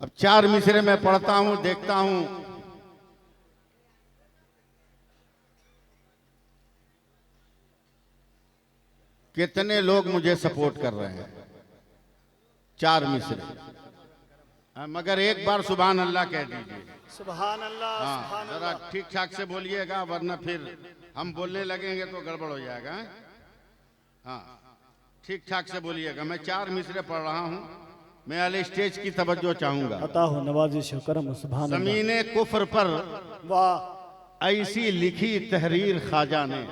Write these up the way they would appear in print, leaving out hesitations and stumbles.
अब चार मिसरे में पढ़ता हूं, देखता हूं कितने लोग मुझे सपोर्ट कर रहे हैं। चार मिसरे मगर एक बार सुभान अल्लाह कह दीजिए। सुभान अल्लाह। हाँ, जरा ठीक ठाक से बोलिएगा, वरना फिर हम बोलने लगेंगे तो गड़बड़ हो जाएगा। हाँ, ठीक ठाक से बोलिएगा। मैं चार मिसरे पढ़ रहा हूँ, मैं अल स्टेज की तवज्जो चाहूंगा। अता हो नवाजिश करम। सुभान अल्लाह। ज़मीने कुफ्र पर वाह। ऐसी लिखी तहरीर ख्वाजा ने।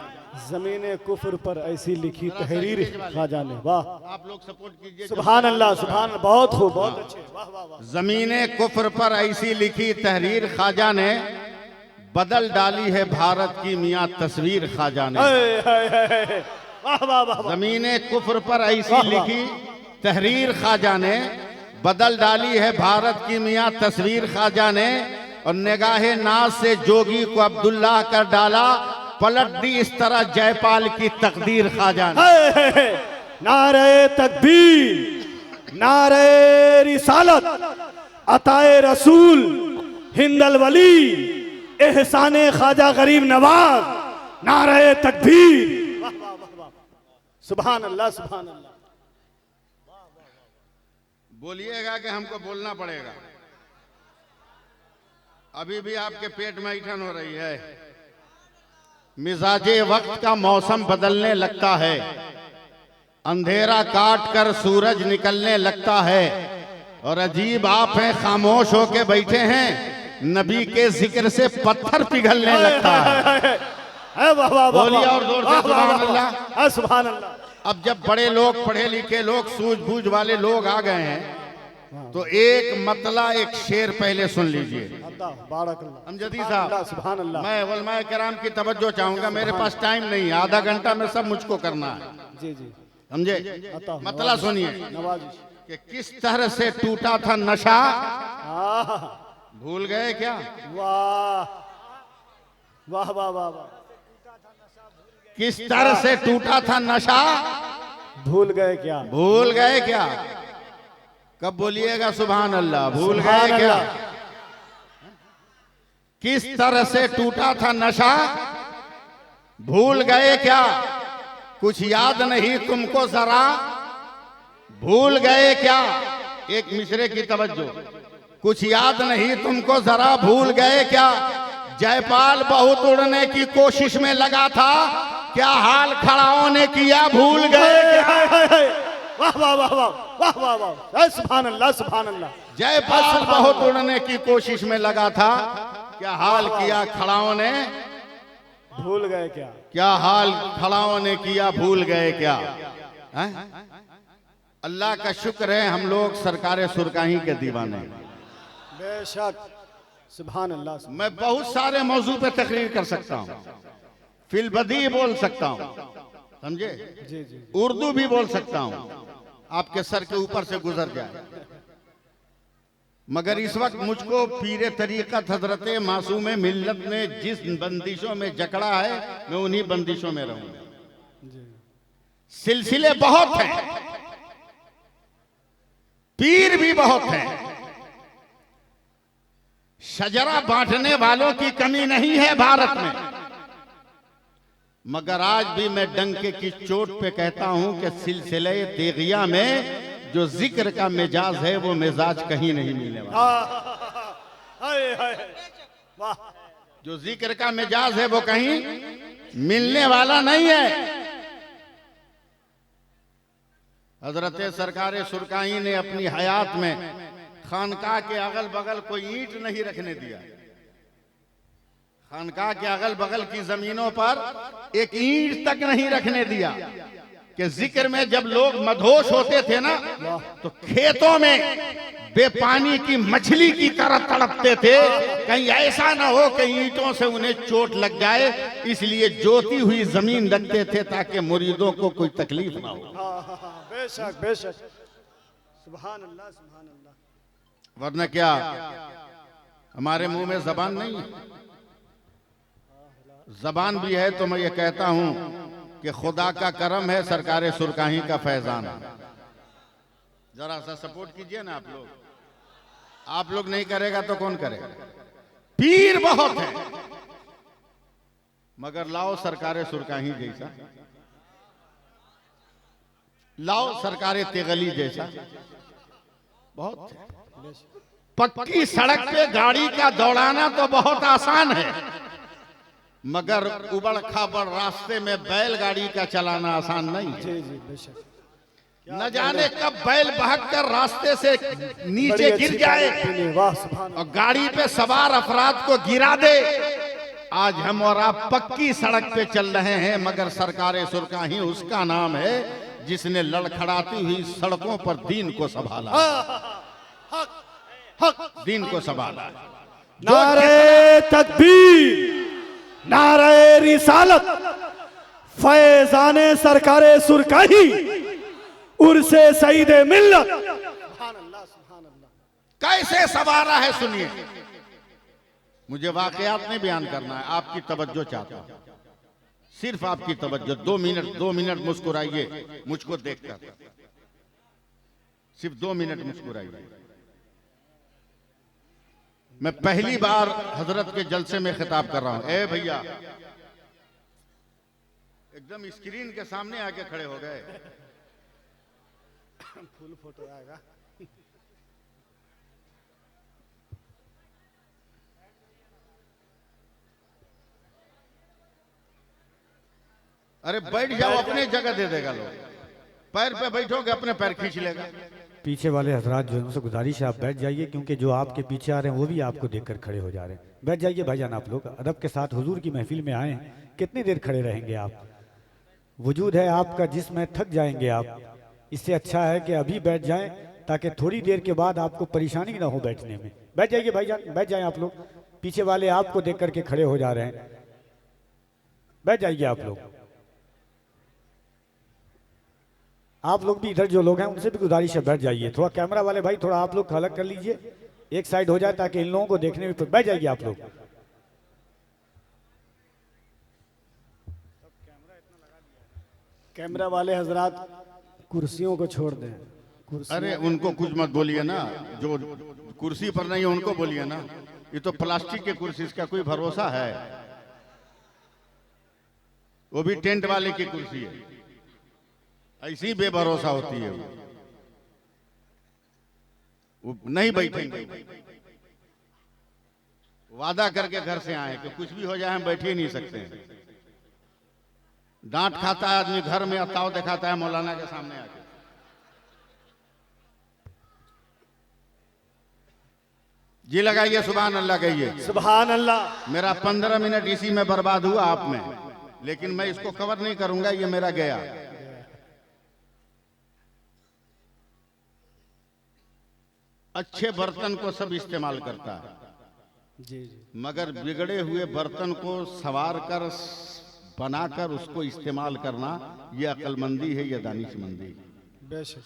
जमीने कुफ्र पर ऐसी लिखी तहरीर ख्वाजा ने। वाह, आप लोग सपोर्ट कीजिए। सुभान अल्लाह। सुभान, बहुत खूब, बहुत अच्छे। वाह वाह वाह। ज़मीने कुफ्र पर ऐसी लिखी तहरीर ख्वाजा ने, बदल डाली है भारत की मियां तस्वीर ख्वाजा ने। वाह वाह वाह। ज़मीने कुफ्र पर ऐसी लिखी तहरीर ख्वाजा ने, बदल डाली है भारत की मियां तस्वीर ख्वाजा ने। और निगाहे नाज से जोगी को अब्दुल्ला कर डाला, पलट दी इस तरह जयपाल की तकदीर ख्वाजा ने। नारे तकबीर, नारे रिसालत, अताए रसूल, हिंदल वली, एहसाने ख्वाजा गरीब नवाज, नारे तकबीर। सुभान अल्लाह। सुभान अल्लाह। बोलिएगा कि हमको बोलना पड़ेगा। अभी भी आपके पेट में ऐंठन हो रही है। मिजाजे वक्त का मौसम बदलने लगता है, अंधेरा काट कर सूरज निकलने लगता है। और अजीब आप हैं, खामोश होके बैठे हैं, नबी के जिक्र से पत्थर पिघलने लगता है। बोलिए और जोर से सुभान अल्लाह। सुभान अल्लाह। अब जब बड़े लोग, पढ़े लिखे लोग, सूझबूझ वाले लोग आ गए हैं, तो एक मतला, एक शेर पहले सुन लीजिए। अमजदी साहब, सुभान अल्लाह। मैं उलमाए किराम की तवज्जो चाहूंगा। मेरे पास टाइम नहीं है, आधा घंटा में सब मुझको करना है। जी जी, समझे? मतला सुनिए नवाजिश। कि किस तरह से टूटा था नशा, भूल गए क्या? वाह वाह वाह वाह वाह। किस तरह से टूटा था नशा, भूल गए क्या? भूल गए क्या? कब बोलिएगा सुभान अल्लाह? भूल गए क्या? किस तरह से टूटा था नशा, भूल गए क्या? कुछ याद नहीं तुमको जरा, भूल गए क्या? एक मिसरे की तवज्जो। कुछ याद नहीं तुमको जरा, भूल गए क्या? जयपाल बहुत उड़ने की कोशिश में लगा था, क्या हाल खड़ाओं ने किया, भूल गए क्या? वाह वाह वाह वाह वाह वाह वाह। सुभान अल्लाह। सुभान अल्लाह। जयपाल बहुत उड़ने की कोशिश में लगा था, क्या हाल किया खड़ाओं ने, भूल गए क्या? क्या हाल खड़ाओं ने किया, भूल गए क्या? अल्लाह का शुक्र है हम लोग सरकारे सुरकाही के दीवाने। बेशक। सुभान अल्लाह। मैं बहुत सारे मौजू पे तकरीर कर सकता हूँ, फिलबदी बोल सकता हूँ, समझे? जी जी। उर्दू भी बोल सकता हूँ, आपके सर के ऊपर से गुजर जाए। मगर इस वक्त मुझको पीरे तरीक़त हजरत मासूम मिल्लत ने जिस बंदिशों में जकड़ा है, मैं उन्हीं बंदिशों में रहूंगा। सिलसिले बहुत हैं, पीर भी बहुत हैं, शजरा बांटने वालों की कमी नहीं है भारत में। मगर आज भी मैं डंके की चोट पे कहता हूं कि सिलसिले तेगिया में जो जिक्र का मिजाज है, वो मिजाज कहीं नहीं मिलने वाला। जो जिक्र का मिजाज है वो कहीं मिलने वाला नहीं है। हजरत सरकारे सुरकाही ने अपनी हयात में खानकाह के अगल बगल कोई ईंट नहीं रखने दिया। खानकाह के अगल बगल की जमीनों पर एक ईंट तक नहीं रखने दिया। कि जिक्र में जब लोग मदहोश होते थे ना, तो खेतों में बेपानी की मछली की तरह तड़पते थे, कहीं ऐसा ना हो कि ईंटों से उन्हें चोट लग जाए, इसलिए जोती हुई जमीन रखते थे ताकि मुरीदों को कोई तकलीफ ना हो। बेशक बेशक। सुभान अल्लाह। सुभान अल्लाह। वरना क्या हमारे मुंह में जबान नहीं है? जबान भी है तो मैं ये कहता हूं कि खुदा का करम है, सरकारे सुरकाही का फैजान है। जरा सा सपोर्ट कीजिए ना आप लोग। आप लोग नहीं करेगा तो कौन करेगा? पीर बहुत है, मगर लाओ सरकारे सुरकाही जैसा, लाओ सरकारे तेगली जैसा बहुत है। पक्की सड़क पे गाड़ी का दौड़ाना तो बहुत आसान है, मगर उबड़ खाबड़ रास्ते में बैलगाड़ी का चलाना आसान नहीं है। जी जी बेशक। न जाने कब बैल बहक कर रास्ते से नीचे गिर जाए वाह सुभान और गाड़ी पे सवार अफराद को गिरा दे। आज हम और आप पक्की सड़क पे चल रहे हैं, मगर सरकारे सुरकाही उसका नाम है जिसने लड़खड़ाती हुई सड़कों पर दीन को संभाला, दीन को संभाला। नारे तकबीर, नारे रिसालत, फैजाने सरकारे सुरकाही, उर्से सईदे मिल्लत। सुभान अल्लाह, सुभान अल्लाह। कैसे सवारा है सुनिए। मुझे वाकयात नहीं बयान करना है, आपकी तवज्जो चाहता हूं, सिर्फ आपकी तवज्जो। 2 मिनट मुस्कुराइए मुझको देखकर, सिर्फ 2 मिनट मुस्कुराइए। मैं पहली बार हजरत के जलसे में खिताब कर रहा हूं। ए भैया, एकदम स्क्रीन के सामने आके खड़े हो गए। फुल फोटो आएगा। अरे बैठ जाओ, अपने जगह दे देगा लोग। पैर पे बैठोगे अपने पैर खींच लेगा। पीछे वाले हजरात जो है उनसे गुजारिश है आप बैठ जाइए, क्योंकि जो आपके पीछे आ रहे हैं वो भी आपको देखकर खड़े हो जा रहे हैं। बैठ जाइए भाईजान, आप लोग अदब के साथ हुजूर की महफिल में आए हैं, कितनी देर खड़े रहेंगे आप? वजूद है आपका जिसमें थक जाएंगे आप। इससे अच्छा है कि अभी बैठ जाएं, ताकि थोड़ी देर के बाद आपको परेशानी ना हो बैठने में। बैठ जाइए भाईजान, बैठ जाएं आप लोग। पीछे वाले आपको देख करके खड़े हो जा रहे हैं, बैठ जाइए आप लोग। आप लोग भी इधर जो लोग हैं उनसे भी गुजारिश है बैठ जाइए। थोड़ा कैमरा वाले भाई थोड़ा आप लोग अलग कर लीजिए, एक साइड हो जाए ताकि इन लोगों को देखने में। बैठ जाइए आप लोग। कैमरा वाले हजरात कुर्सियों को छोड़ दें। अरे उनको कुछ मत बोलिए ना, जो कुर्सी पर नहीं है उनको बोलिए ना। ये तो प्लास्टिक के कुर्सी, इसका कोई भरोसा है? वो भी टेंट वाले की कुर्सी है, ऐसी बेभरोसा होती है। वो नहीं बैठेंगे, वादा करके घर से आए कि कुछ भी हो जाए हम बैठ ही नहीं सकते हैं। डांट खाता है आदमी, घर में अताव दिखाता है मौलाना के सामने आके। जी लगाइए, सुभान अल्लाह कहिए। सुभान अल्लाह। मेरा 15 मिनट इसी में बर्बाद हुआ आप में, लेकिन मैं इसको कवर नहीं करूंगा, ये मेरा गया। अच्छे बर्तन को सब इस्तेमाल करता है, जी जी। मगर बिगड़े हुए बर्तन को संवार कर बनाकर उसको इस्तेमाल करना, यह अक्लमंदी है, यह दानिशमंदी है। बेशक।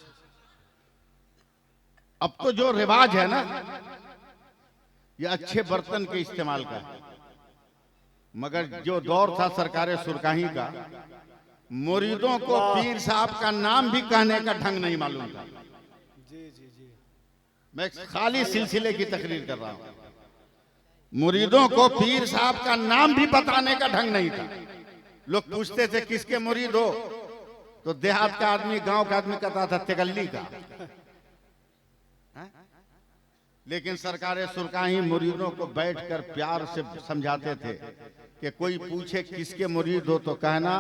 अब तो जो रिवाज है ना, यह अच्छे बर्तन के इस्तेमाल का है, मगर जो दौर था सरकारे सुरकाही का, मुरीदों को पीर साहब का नाम भी कहने का ढंग नहीं मालूम था। जी जी जी। मैं खाली सिलसिले की तकरीर कर रहा हूं। मुरीदों को पीर साहब का नाम भी बताने का ढंग नहीं था। लोग पूछते थे किसके मुरीद हो, तो देहात का आदमी, गांव का आदमी कहता था तेगल्ली का। लेकिन सरकारे सुरकाही मुरीदों को बैठकर प्यार से समझाते थे कि कोई पूछे किसके मुरीद हो तो कहना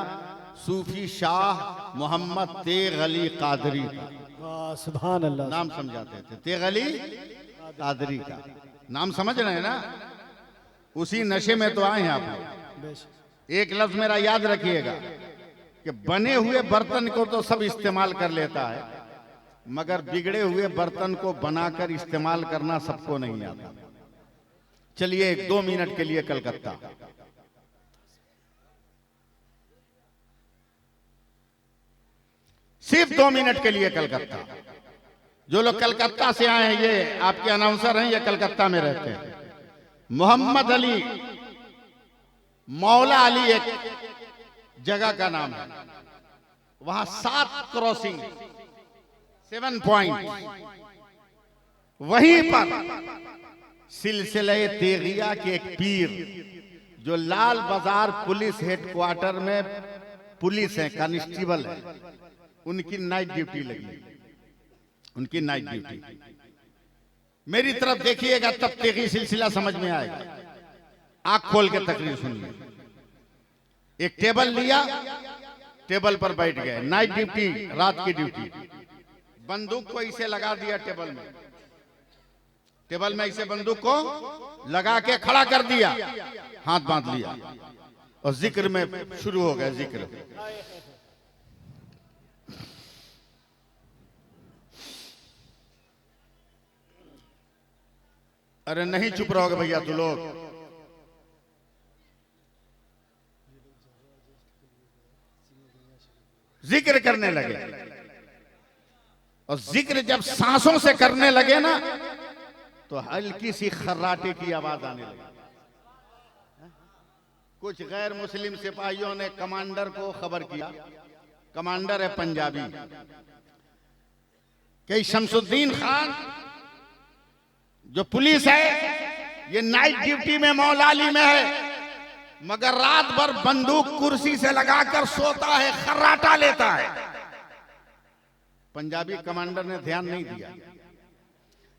सूफी शाह मोहम्मद तेग अली कादरी का। वाह सुभान अल्लाह। नाम समझाते थे, तेग अली कादरी का नाम समझ रहे हैं ना? उसी नशे में तो आए हैं आप लोग। बेशक। एक लफ्ज मेरा याद रखिएगा कि बने हुए बर्तन को तो सब इस्तेमाल कर लेता है, मगर बिगड़े हुए बर्तन को बनाकर इस्तेमाल करना सबको नहीं आता। चलिए 1-2 मिनट के लिए कलकत्ता। सिर्फ 2 मिनट के लिए कलकत्ता। जो लोग कलकत्ता से आए हैं, ये आपके अनाउंसर हैं, ये कलकत्ता में रहते हैं। मोहम्मद अली, मौला अली एक जगह का नाम है, वहां 7 क्रॉसिंग, 7 पॉइंट, वहीं पर सिलसिले तेगिया के एक पीर जो लाल बाजार पुलिस हेडक्वार्टर में पुलिस है, कांस्टेबल है, उनकी नाइट ड्यूटी लगी, उनकी नाइट ड्यूटी। मेरी तरफ देखिएगा तब तेगी सिलसिला समझ में आएगा। आंख खोल के तकरीर सुनिए। एक टेबल लिया, टेबल पर बैठ गए, नाइट ड्यूटी, रात की ड्यूटी। बंदूक को इसे लगा दिया टेबल में, टेबल में इसे बंदूक को लगा के खड़ा कर दिया, हाथ बांध लिया और जिक्र में शुरू हो गया। जिक्र अरे नहीं चुप रहोगे भैया तू लोग। जिक्र करने लगे और जिक्र जब सांसों से करने लगे ना तो हल्की सी खर्राटे की आवाज आने लगी। कुछ गैर मुस्लिम सिपाहियों ने कमांडर को खबर किया, कमांडर है पंजाबी, कि शमसुद्दीन खान जो पुलिस है ये नाइट ड्यूटी में मौलाली में है, मगर रात भर बंदूक कुर्सी से लगाकर सोता है, खर्राटा लेता है। पंजाबी कमांडर ने ध्यान नहीं दिया,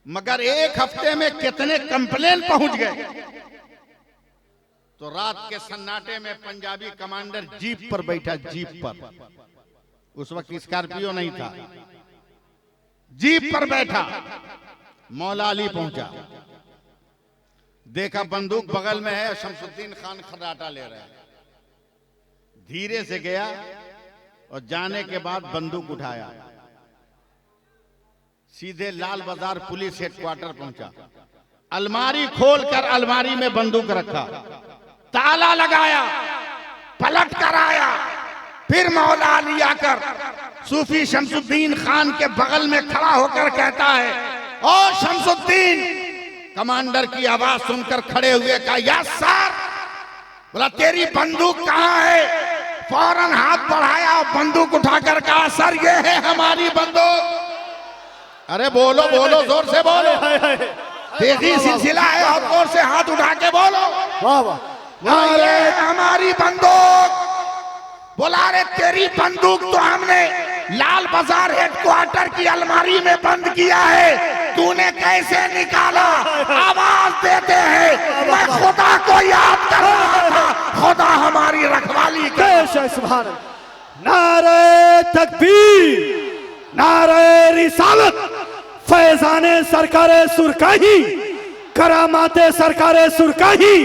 मगर एक हफ्ते में कितने कंप्लेन पहुंच गए। तो रात के सन्नाटे में पंजाबी कमांडर जीप पर बैठा, जीप पर, उस वक्त स्कॉर्पियो नहीं था, जीप पर बैठा, मौलाली पहुंचा, देखा बंदूक बगल में है, शमसुद्दीन खान खर्राटा ले रहे हैं। धीरे से गया और जाने के बाद बंदूक उठाया, सीधे लाल बाजार पुलिस हेडक्वार्टर पहुंचा, अलमारी खोलकर अलमारी में बंदूक रखा, ताला लगाया, पलट कर आया, फिर मौलाली आकर सूफी शमसुद्दीन खान के बगल में खड़ा होकर कहता है, ओ शमसुद्दीन। कमांडर की आवाज सुनकर खड़े हुए कहा, यस सर। बोला तेरी बंदूक कहां है? फौरन हाथ बढ़ाया और बंदूक उठाकर कहा, सर ये है हमारी बंदूक। अरे बोलो बोलो, जोर से बोलो, तेजी सिलसिला है, और जोर से हाथ उठा के बोलो, वाह वाह। ये हमारी बंदूक। बोला अरे तेरी बंदूक तो हमने लाल बाजार हेडक्वार्टर की अलमारी में बंद किया है, तूने कैसे निकाला? आवाज देते हैं, मैं खुदा को याद कर रहा था, खुदा हमारी रखवाली करे। सुभान अल्लाह। नारे तकबीर, नारे रिसालत, फैजाने सरकारे सुरकाही, करामाते सरकारे सुरकाही,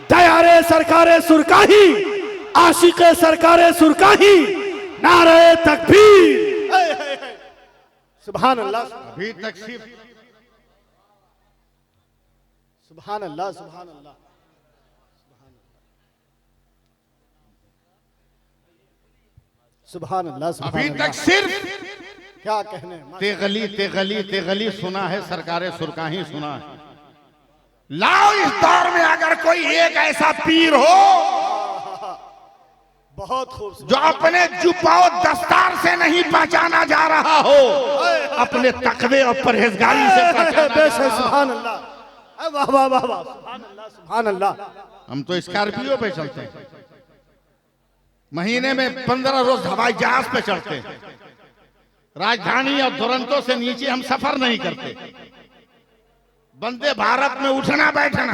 दयारे सरकारे सुरकाही, आशिके सरकारे सुरकाही, नारे तकबीर। सुभान अल्लाह। अभी तक सिर्फ सुभान अल्लाह, सुभान अल्लाह। सुभान अल्लाह, सुभान अभी अल्लाह। तक सिर्फ क्या कहने, तेगली तेगली तेगली सुना है, सरकारे सुरकाही सुना है। लाओ इस दौर में अगर कोई एक ऐसा पीर हो बहुत खूब, जो अपने जुब्बा और दस्तार से नहीं पहचाना जा रहा हो, अपने तकवे और परहेजगारी से पहचाना जा रहा हो। सुभान अल्लाह, वाह वाह वाह वाह, सुभान अल्लाह, सुभान अल्लाह। हम तो स्कॉर्पियो पे चलते हैं, महीने में 15 रोज हवाई जहाज पे चढ़ते हैं, राजधानी और दुरंतो से नीचे हम सफर नहीं करते। वंदे भारत में उठना बैठना,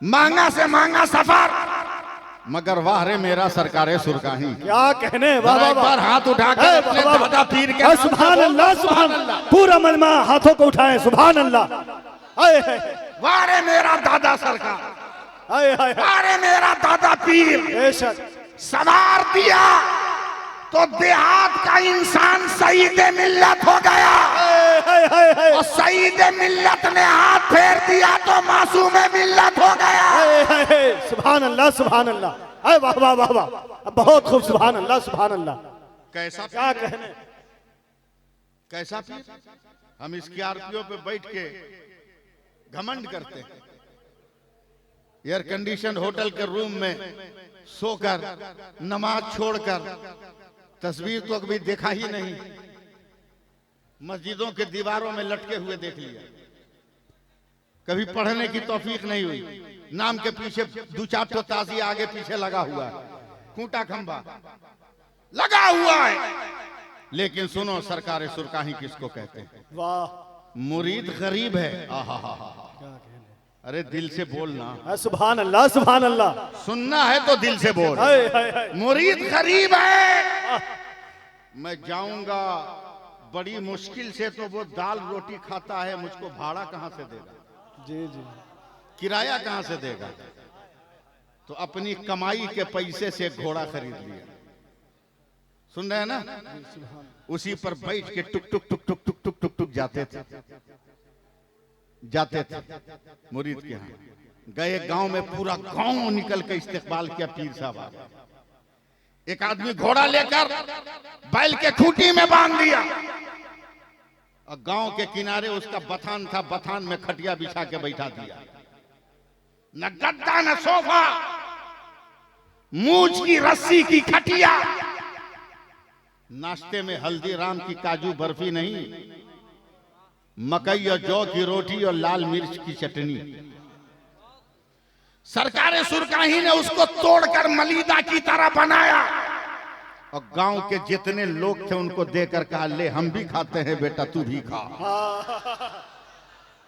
महंगा से महंगा सफर, मगर वाह रे मेरा सरकारे सुरकाही। क्या कहने, वाह वाह एक वाह। बार हाथ उठाकर अपने दादा पीर के सुभान अल्लाह, सुभान अल्लाह। पूरा मजमा हाथों को उठाए, सुभान अल्लाह। वाह रे मेरा दादा सरकार, हाय हाय, वाह रे मेरा दादा पीर। बेशक सवार दिया तो देहात का इंसान शहीद मिल्लत हो गया, और शहीद मिल्लत ने हाथ फेर दिया तो मासूम मिल्लत हो गया। सुभान अल्लाह, सुभान अल्लाह। अरे वाह वाह वाह वाह, बहुत खूब, सुभान अल्लाह, सुभान अल्लाह। कैसा क्या कहने, कैसा पीर? हम स्कॉर्पियो पे बैठ के घमंड करते हैं, एयर कंडीशन होटल के रूम में सोकर, नमाज छोड़कर, तस्वीर तो कभी देखा ही नहीं, मस्जिदों के दीवारों में लटके हुए देख लिया, कभी पढ़ने की तौफीक नहीं हुई। नाम के पीछे दो चार तो ताजी आगे पीछे लगा हुआ है, खूंटा खंबा लगा हुआ है। लेकिन सुनो, सरकार सुरकाही किसको कहते हैं? वाह, मुरीद गरीब है। आहा, क्या कहने। अरे दिल से बोलना, सुभान अल्लाह, सुभान अल्लाह। सुनना है तो दिल से बोल। हाय हाय हाय। मुरीद गरीब है। मैं जाऊंगा बड़ी मुश्किल से, तो वो दाल रोटी खाता है, मुझको भाड़ा कहां से देगा? जी जी। किराया कहां से देगा? तो अपनी कमाई के पैसे से घोड़ा खरीद लिया। सुन रहे हैं ना? उसी पर बैठ के टुक टुक टुक टुक टुक टुक टुक टुक जाते थे मुरीद के यहाँ। गए गांव में, पूरा गांव निकल के इस्तेकबाल किया पीर साहब आ गए। एक आदमी घोड़ा लेकर बैल के खूंटी में बांध दिया और गांव के किनारे उसका बथान था, बथान में खटिया बिछा के बैठा दिया। न गद्दा न सोफा, मूंछ की रस्सी की खटिया। नाश्ते में हल्दीराम की काजू बर्फी नहीं, मकई और जौ की रोटी और लाल मिर्च की चटनी। सरकार सुरकाही ने उसको तोड़कर मलीदा की तरह बनाया और गांव के जितने लोग थे उनको देकर कहा, ले हम भी खाते हैं बेटा, तू भी खा।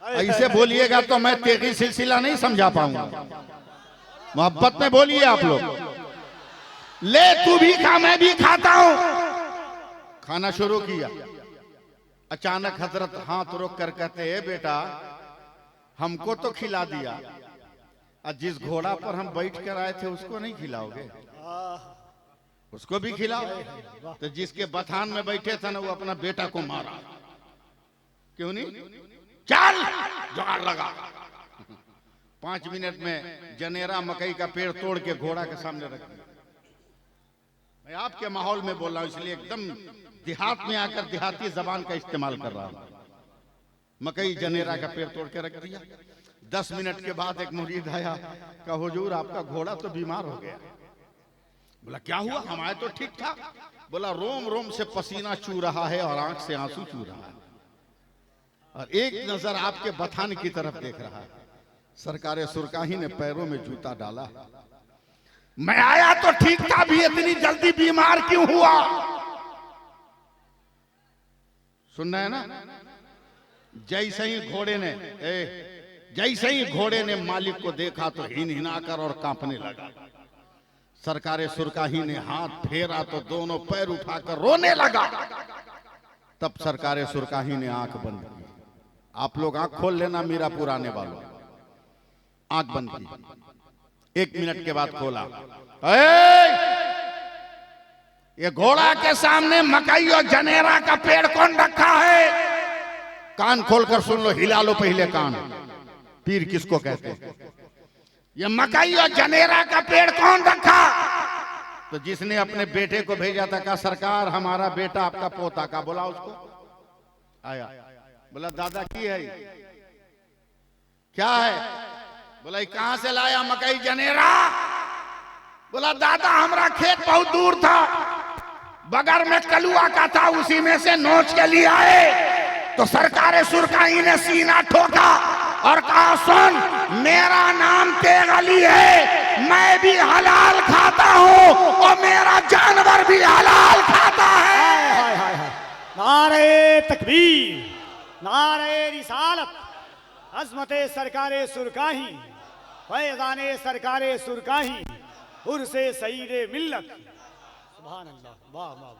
ऐसे बोलिएगा तो मैं तेगी सिलसिला नहीं समझा पाऊंगा। मोहब्बत में बोलिए आप लोग। ले तू भी खा, मैं भी खाता हूं। खाना शुरू किया। अचानक हजरत हाथ रोक कर कहते हैं, बेटा हमको तो खिला दिया, और जिस घोड़ा पर हम बैठ कर आए थे उसको नहीं खिलाओगे? उसको भी खिलाओ। तो जिसके बथान में बैठे थे ना, वो अपना बेटा को मारा। क्यों नहीं? चल, जुगाड़ लगा। 5 मिनट में जनेरा मकई का पेड़ तोड़ के घोड़ा के सामने रख दिया। मैं आपके माहौल में बोल रहा हूं, इसलिए एकदम देहात में आकर देहाती जबान का इस्तेमाल कर रहा हूं। मकई जनेरा का पेड़ तोड़ के रख दिया। 10 मिनट के बाद एक मुरीद आया, कहा हुजूर आपका घोड़ा तो बीमार हो गया। बोला क्या हुआ? हमारे तो ठीक था। बोला रोम रोम से पसीना चू रहा है और आंख से आंसू चू रहा है, और एक नजर आपके बथान की तरफ देख रहा है। सरकार सुरकाही ने पैरों में जूता डाला। मैं आया तो ठीक था, भी इतनी जल्दी बीमार क्यों हुआ? सुन रहे हैं ना? जैसे ही घोड़े ने मालिक को देखा तो हिन हिनाकर और कांपने लगा। सरकार सुरकाही ने हाथ फेरा तो दोनों पैर उठाकर रोने लगा। तब सरकार सुरकाही ने आंख बंद की। आप लोग आंख खोल लेना, मीरापुर आने वालों, आंख बंद की। 1 मिनट के बाद खोला। ये घोड़ा के सामने मकई और जनेरा का पेड़ कौन रखा है? कान खोलकर सुन लो, हिला लो पहले कान। पीर किसको कहते हैं? ये मकई और जनेरा का पेड़ कौन रखा? तो जिसने अपने बेटे को भेजा था, कहा सरकार हमारा बेटा आपका पोता का। बोला उसको, आया। बोला दादा की है, क्या है? बोला कहां से लाया मकई जनेरा? बोला दादा हमारा खेत बहुत दूर था, बगैर में कलुआ का था, उसी में से नोच के लिए आए। तो सरकार सुरकाही ने सीना ठोका और कहा सुन, मेरा नाम तेग अली है, मैं भी हलाल खाता हूं और मेरा जानवर भी हलाल खाता है। नारे तकबीर, नारे रिसालत, अज़मते सरकारे सुरकाही, फैज़ाने सरकारे सुरकाही, उर्से सईदे मिल्लत। सुभान अल्लाह, वाह वाह वाह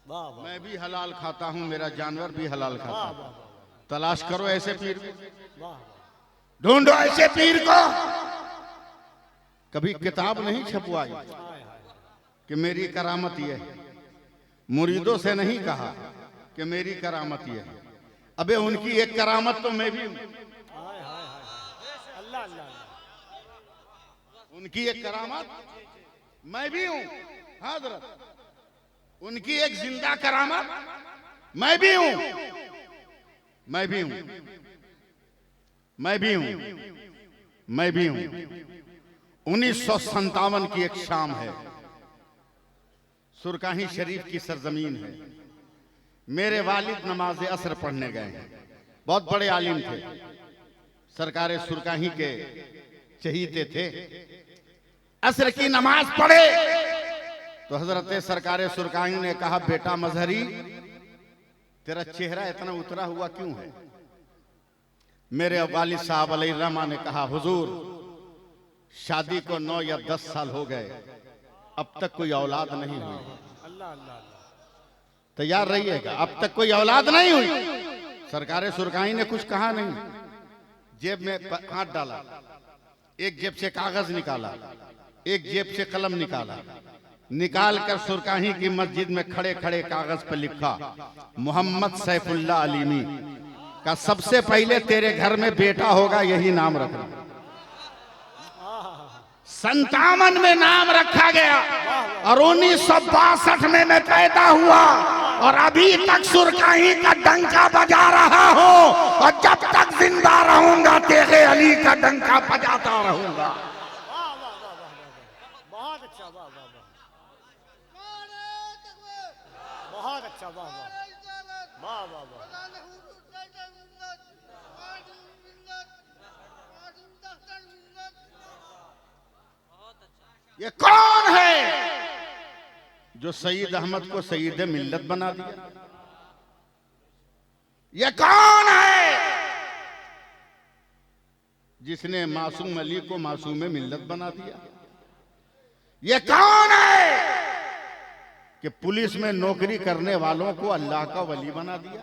वाह। मैं भी हलाल खाता हूं, मेरा जानवर भी हलाल खाता है। तलाश करो ऐसे पीर, ढूंढो ऐसे पीर को। कभी किताब नहीं छपवाई कि मेरी करामत ये है, मुरीदों से नहीं कहा कि मेरी करामत ये है। अबे उनकी एक करामत तो मैं भी हूं। अल्लाह अल्लाह, उनकी एक करामत मैं भी हूं। हजरत उनकी एक जिंदा करामत मैं भी हूं, मैं भी हूं, मैं भी हूं, मैं भी हूं। 1957 की एक शाम है। सुरकाही शरीफ की सरजमीन है। मेरे वालिद नमाज असर पढ़ने गए हैं, बहुत बड़े आलिम थे, सरकार सुरकाही के चहीते थे। असर की नमाज पढ़े तो हजरत सरकार सुरकाही ने कहा, बेटा मजहरी, तेरा चेहरा इतना उतरा हुआ क्यों है? मेरे वालिद साहब अलैहिर्रहमा ने कहा, हुजूर, शादी को 9 या 10 साल हो गए, अब तक कोई औलाद नहीं हुई। अल्लाह अल्लाह, तैयार रहिएगा, अब तक कोई औलाद नहीं हुई। सरकार सुरकाही ने कुछ कहा नहीं, जेब में हाथ डाला, एक जेब से कागज निकाला, एक जेब से कलम निकाला, निकाल कर सुरकाही की मस्जिद में खड़े खड़े कागज पर लिखा, मोहम्मद सैफुल्लाह अलीमी का सबसे पहले तेरे घर में बेटा होगा, यही नाम रखना। 57 में नाम रखा गया और 1962 में मैं पैदा हुआ और अभी तक सुरकाही का डंका बजा रहा हूं और जब तक जिंदा रहूंगा तेरे अली का डंका बजाता रहूंगा। बहुत अच्छा, वाह वाह वाह, बहुत अच्छा, वाह वाह वाह वाह वाह। ये कौन है जो सईद अहमद को सईद मिल्लत बना दिया? ये कौन है जिसने मासूम अली को मासूम मिल्लत बना दिया? ये कौन है कि पुलिस में नौकरी करने वालों को अल्लाह का वली बना दिया?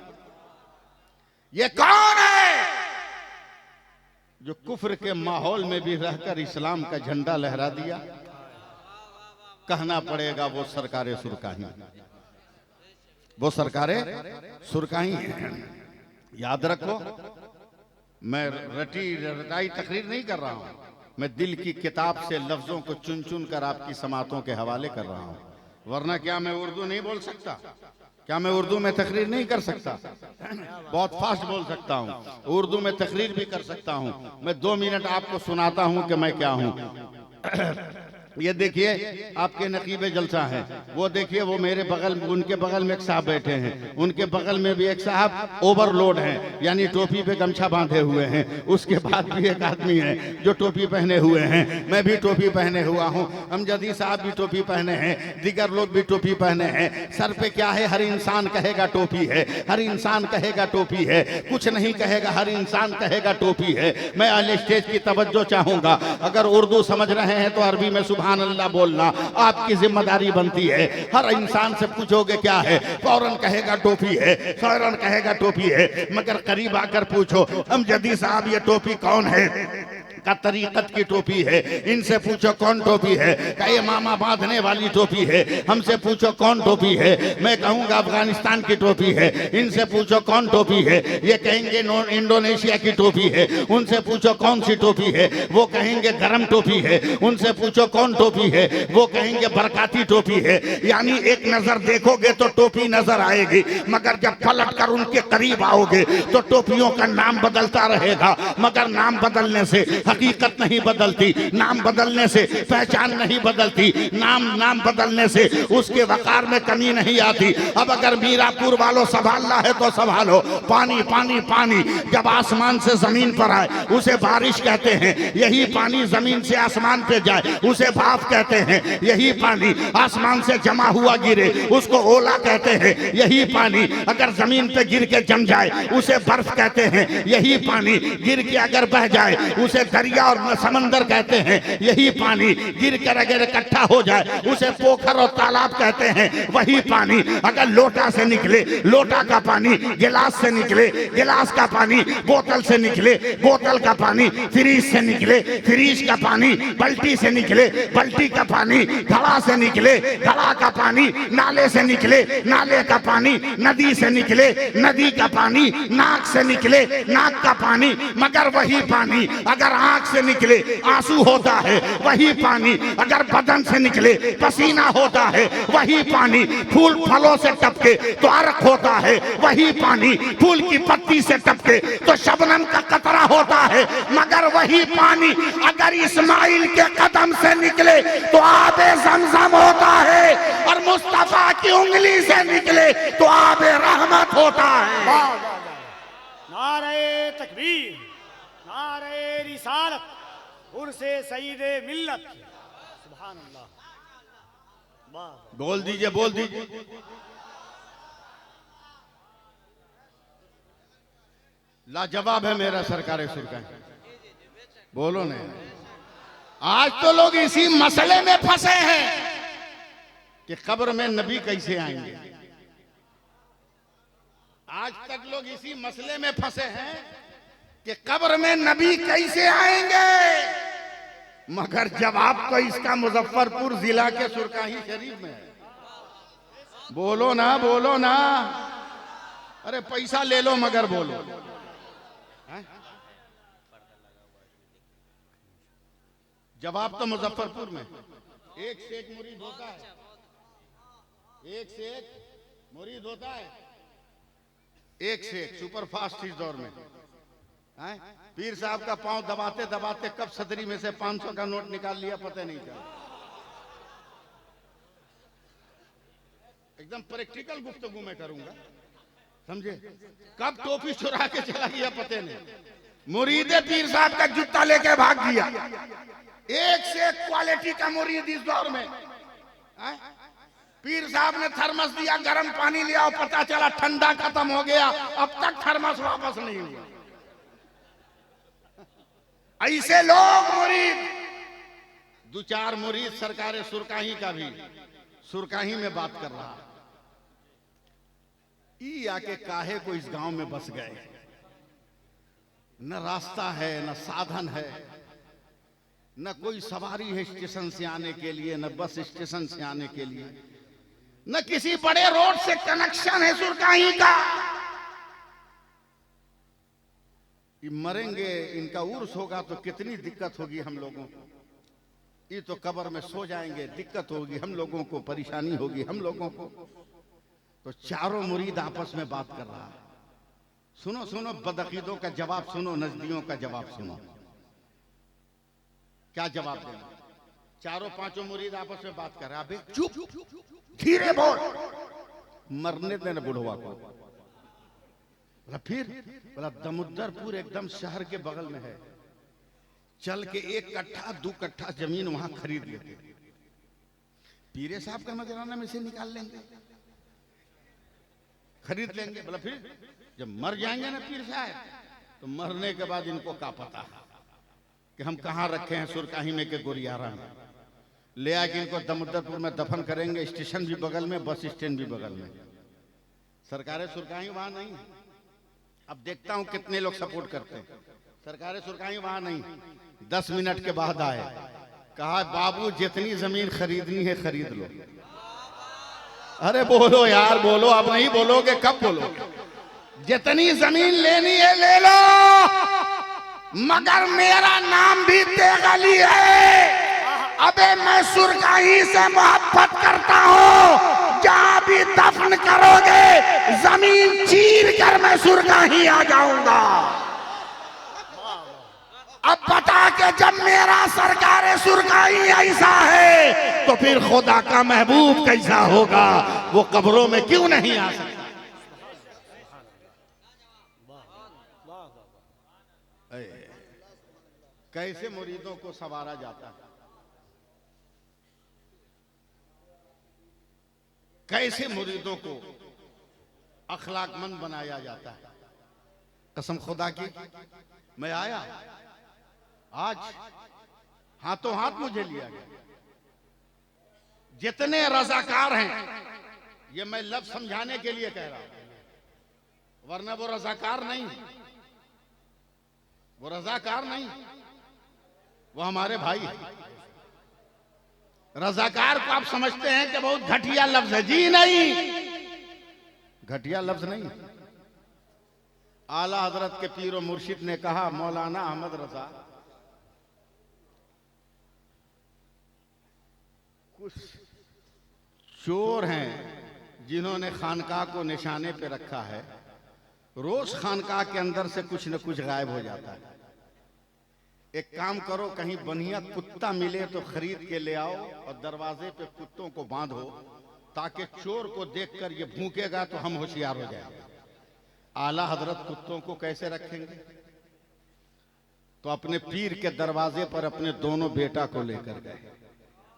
ये कौन है जो कुफ्र के माहौल में भी रहकर इस्लाम का झंडा लहरा दिया? कहना पड़ेगा वो सरकारे सुरकाही, वो सरकारे सुरकाही है। याद रखो, मैं रटाई तकरीर नहीं कर रहा हूं, मैं दिल की किताब से लफ्जों को चुन चुन कर आपकी समातों के हवाले कर रहा हूं। वरना क्या मैं उर्दू नहीं बोल सकता? क्या मैं उर्दू में तकरीर नहीं कर सकता? बहुत फास्ट बोल सकता हूं, उर्दू में तकरीर भी कर सकता हूं। मैं 2 मिनट आपको सुनाता हूं कि मैं क्या हूं। ये देखिए आपके नकीबे जलसा है, वो देखिए वो मेरे बगल, उनके बगल में एक साहब बैठे हैं, उनके बगल में भी एक साहब ओवरलोड हैं, यानी टोपी पे गमछा बांधे हुए हैं। उसके बाद भी एक आदमी है जो टोपी पहने हुए हैं, मैं भी टोपी पहने हुआ हूँ, अमजदी साहब भी टोपी पहने हैं, दिगर लोग भी टोपी पहने हैं। सर पे क्या है? हर इंसान कहेगा टोपी है, हर इंसान कहेगा टोपी है, कुछ नहीं कहेगा, हर इंसान कहेगा टोपी है। मैं अहले स्टेज की तवज्जो चाहूंगा, अगर उर्दू समझ रहे हैं तो अरबी में सुभान अल्लाह बोलना आपकी जिम्मेदारी बनती है। हर इंसान से पूछोगे क्या है, फौरन कहेगा टोपी है, फौरन कहेगा टोपी है। मगर करीब आकर पूछो, अमजदी साहब ये टोपी कौन है? का तरीकत की टोपी है। इनसे पूछो कौन टोपी है? का ये मामा बांधने वाली टोपी है। हमसे पूछो कौन टोपी है? मैं कहूंगा अफगानिस्तान की टोपी है। इनसे पूछो कौन टोपी है? ये कहेंगे इंडोनेशिया की टोपी है। उनसे पूछो कौन सी टोपी है? वो कहेंगे गरम टोपी है। उनसे पूछो कौन टोपी है? वो कहेंगे बरकाती टोपी है। यानी एक नजर देखोगे तो टोपी नजर आएगी, मगर जब पलट कर उनके करीब आओगे तो टोपियों का नाम बदलता रहेगा, मगर नाम बदलने से हकीकत नहीं बदलती, नाम बदलने से पहचान नहीं बदलती, नाम बदलने से उसके वकार में कमी नहीं आती। अब अगर मीरापुर वालों संभालना है तो संभालो। पानी पानी पानी जब आसमान से जमीन पर आए उसे बारिश कहते हैं, यही पानी जमीन से आसमान पे जाए उसे भाप कहते हैं, यही पानी आसमान से जमा हुआ गिरे उसको ओला कहते हैं, यही पानी अगर जमीन पे गिर के जम जाए उसे बर्फ कहते हैं, यही पानी गिर के अगर बह जाए उसे दरिया और समंदर कहते हैं, यही पानी गिर कर अगर इकट्ठा हो जाए उसे पोखर और तालाब कहते हैं, वही पानी अगर लोटा से निकले, लोटा का पानी गिलास से निकले, गिलास का पानी बोतल से निकले, बोतल का पानी फ्रीज से निकले, फ्रीज का पानी बल्टी से निकले, बल्टी का पानी घड़ा से निकले, घड़ा का पानी नाले से निकले, नाले का पानी नदी से निकले, नदी का पानी नाक से निकले, नाक का पानी, मगर वही पानी अगर नाक से निकले आंसू होता है वही पानी, अगर बदन से निकले पसीना होता है वही पानी, फूल फलों से टपके तो अर्क होता है वही पानी, फूल की पत्ती से टपके तो शबनम का कतरा होता है, मगर वही पानी अगर इस्माइल के कदम से निकले तो आबे ज़मज़म होता है, और मुस्तफा की उंगली से निकले तो आबे रहमत होता है। नारे तकबीर, नारे रिसालत, उर्से सईदे मिल्लत, सुभान अल्लाह। वाह, बोल दीजिए, बोल दीजिए। लाजवाब है मेरा सरकार सुरका, बोलो नहीं। आज तो लोग इसी मसले में फंसे हैं कि कब्र में नबी कैसे आएंगे। आज तक लोग इसी मसले में फंसे हैं कि कब्र में नबी कैसे आएंगे, मगर जवाब तो इसका मुजफ्फरपुर जिला के सुरकाही शरीफ में है। बोलो ना, बोलो ना, अरे पैसा ले लो मगर बोलो। जवाब तो मुजफ्फरपुर में एक से एक मुरीद होता है, एक से एक मुरीद होता है, एक से एक सुपर फास्ट इस दौर में। पीर साहब का पांव दबाते दबाते कब सदरी में से 500 का नोट निकाल लिया पता नहीं चला। एकदम प्रैक्टिकल गुफ्तगू में करूंगा, समझे। कब टोपी चुरा के चला गया पता नहीं। मुरीदे पीर साहब का जूता लेके भाग दिया। एक से एक क्वालिटी का मुरीद इस दौर में। पीर साहब ने थर्मस दिया, गर्म पानी लिया और पता चला ठंडा खत्म हो गया, अब तक थर्मस वापस नहीं हुआ। ऐसे लोग मुरीद, दो चार मुरीद सरकार सुरकाही का भी सुरकाही में बात कर रहा। ई आके काहे को इस गांव में बस गए, न रास्ता है न साधन है, न कोई सवारी है स्टेशन से आने के लिए, न बस स्टेशन से आने के लिए, न किसी बड़े रोड से कनेक्शन है सुरकाही का। ये मरेंगे, इनका उर्स होगा तो कितनी दिक्कत होगी हम लोगों को। ये तो कब्र में सो जाएंगे, दिक्कत होगी हम लोगों को, परेशानी होगी हम लोगों को। तो चारों मुरीद आपस में बात कर रहा है। सुनो सुनो, बदअकीदों का जवाब सुनो, नजदियों का जवाब सुनो। क्या जवाब देना? चारों पांचों मुरीद आपस में बात कर रहे। अबे चुप, धीरे बोल, मरने देना बुढ़वा को। बोला फिर? बोला दमुद्दरपुर एकदम शहर के बगल में है, चल के 1 कट्ठा 2 कट्ठा जमीन वहां खरीद लेते, पीरे साहब का नजराना में से निकाल लेंगे, खरीद लेंगे। बोला फिर? जब मर जाएंगे ना पीर साहब तो मरने के बाद इनको क्या पता कि हम कहाँ रखे हैं सुरकाही में के गोरियारा में, ले आके इनको दमुद्दरपुर में दफन करेंगे। स्टेशन भी बगल में, बस स्टैंड भी बगल में। सरकारें सुरकाही वहां नहीं है। अब देखता हूं कितने लोग सपोर्ट करते हैं। सरकारें सुरकाही वहां नहीं। 10 मिनट के बाद आए, कहा बाबू जितनी जमीन खरीदनी है खरीद लो। अरे बोलो यार, बोलो, अब नहीं बोलोगे कब बोलोगे? जितनी जमीन लेनी है ले लो, मगर मेरा नाम भी तेगली है। अबे मैं सुरकाही से मोहब्बत करता हूँ, जहां भी दफन करोगे जमीन चीर कर मैं सुरकाही आ जाऊंगा। अब बता के जब मेरा सरकार सुरकाही ऐसा है तो फिर खुदा का महबूब कैसा होगा? वो कब्रों में क्यों नहीं आ सकता? कैसे मुरीदों को संवारा जाता है, कैसे मुरीदों को अखलाकमंद बनाया जाता है। कसम खुदा की, मैं आया आज हाथों हाथ मुझे लिया गया। जितने रजाकार हैं, ये मैं लफ्ज समझाने के लिए कह रहा हूं, वरना वो रजाकार नहीं, वो रजाकार नहीं, वो हमारे भाई हैं। रजाकार को आप समझते हैं कि बहुत घटिया लफ्ज है। जी नहीं, घटिया लफ्ज नहीं। आला हजरत के पीर और मुर्शिद ने कहा, मौलाना अहमद रजा कुछ चोर हैं जिन्होंने खानकाह को निशाने पे रखा है। रोज खानकाह के अंदर से कुछ न कुछ गायब हो जाता है। एक काम करो, कहीं बढ़िया कुत्ता मिले तो खरीद के ले आओ और दरवाजे पे कुत्तों को बांधो, ताकि चोर को देखकर ये भूकेगा तो हम होशियार हो जाएंगे। आला हजरत कुत्तों को कैसे रखेंगे? तो अपने पीर के दरवाजे पर अपने दोनों बेटा को लेकर गए।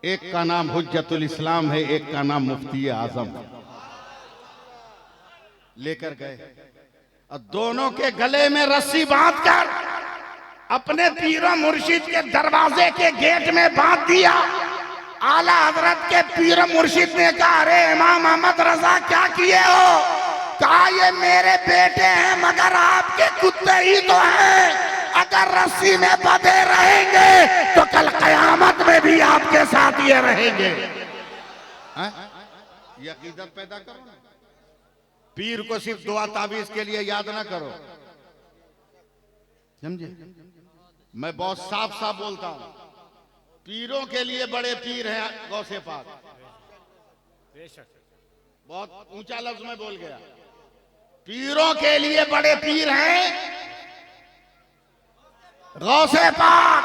एक का नाम हुज्जतुल इस्लाम है, एक का नाम मुफ्ती आजम है। लेकर गए और दोनों के गले में रस्सी बांधकर अपने पीरो मुर्शिद के दरवाजे के गेट में बांध दिया। आला हजरत के पीरो मुर्शिद ने कहा, अरे इमाम अहमद रजा क्या किए हो? कहा, ये मेरे बेटे हैं मगर आपके कुत्ते ही तो हैं। अगर रस्सी में बंधे रहेंगे तो कल कयामत में भी आपके साथ ये रहेंगे। ये अकीदत पैदा करो ना। पीर को सिर्फ दुआ तावीज के लिए याद ना करो, समझे? मैं बहुत साफ साफ बोलता हूं, पीरों के लिए बड़े पीर हैं गौसे पाक। बहुत ऊंचा लफ्ज में बोल गया। पीरों के लिए बड़े पीर हैं गौसे पाक,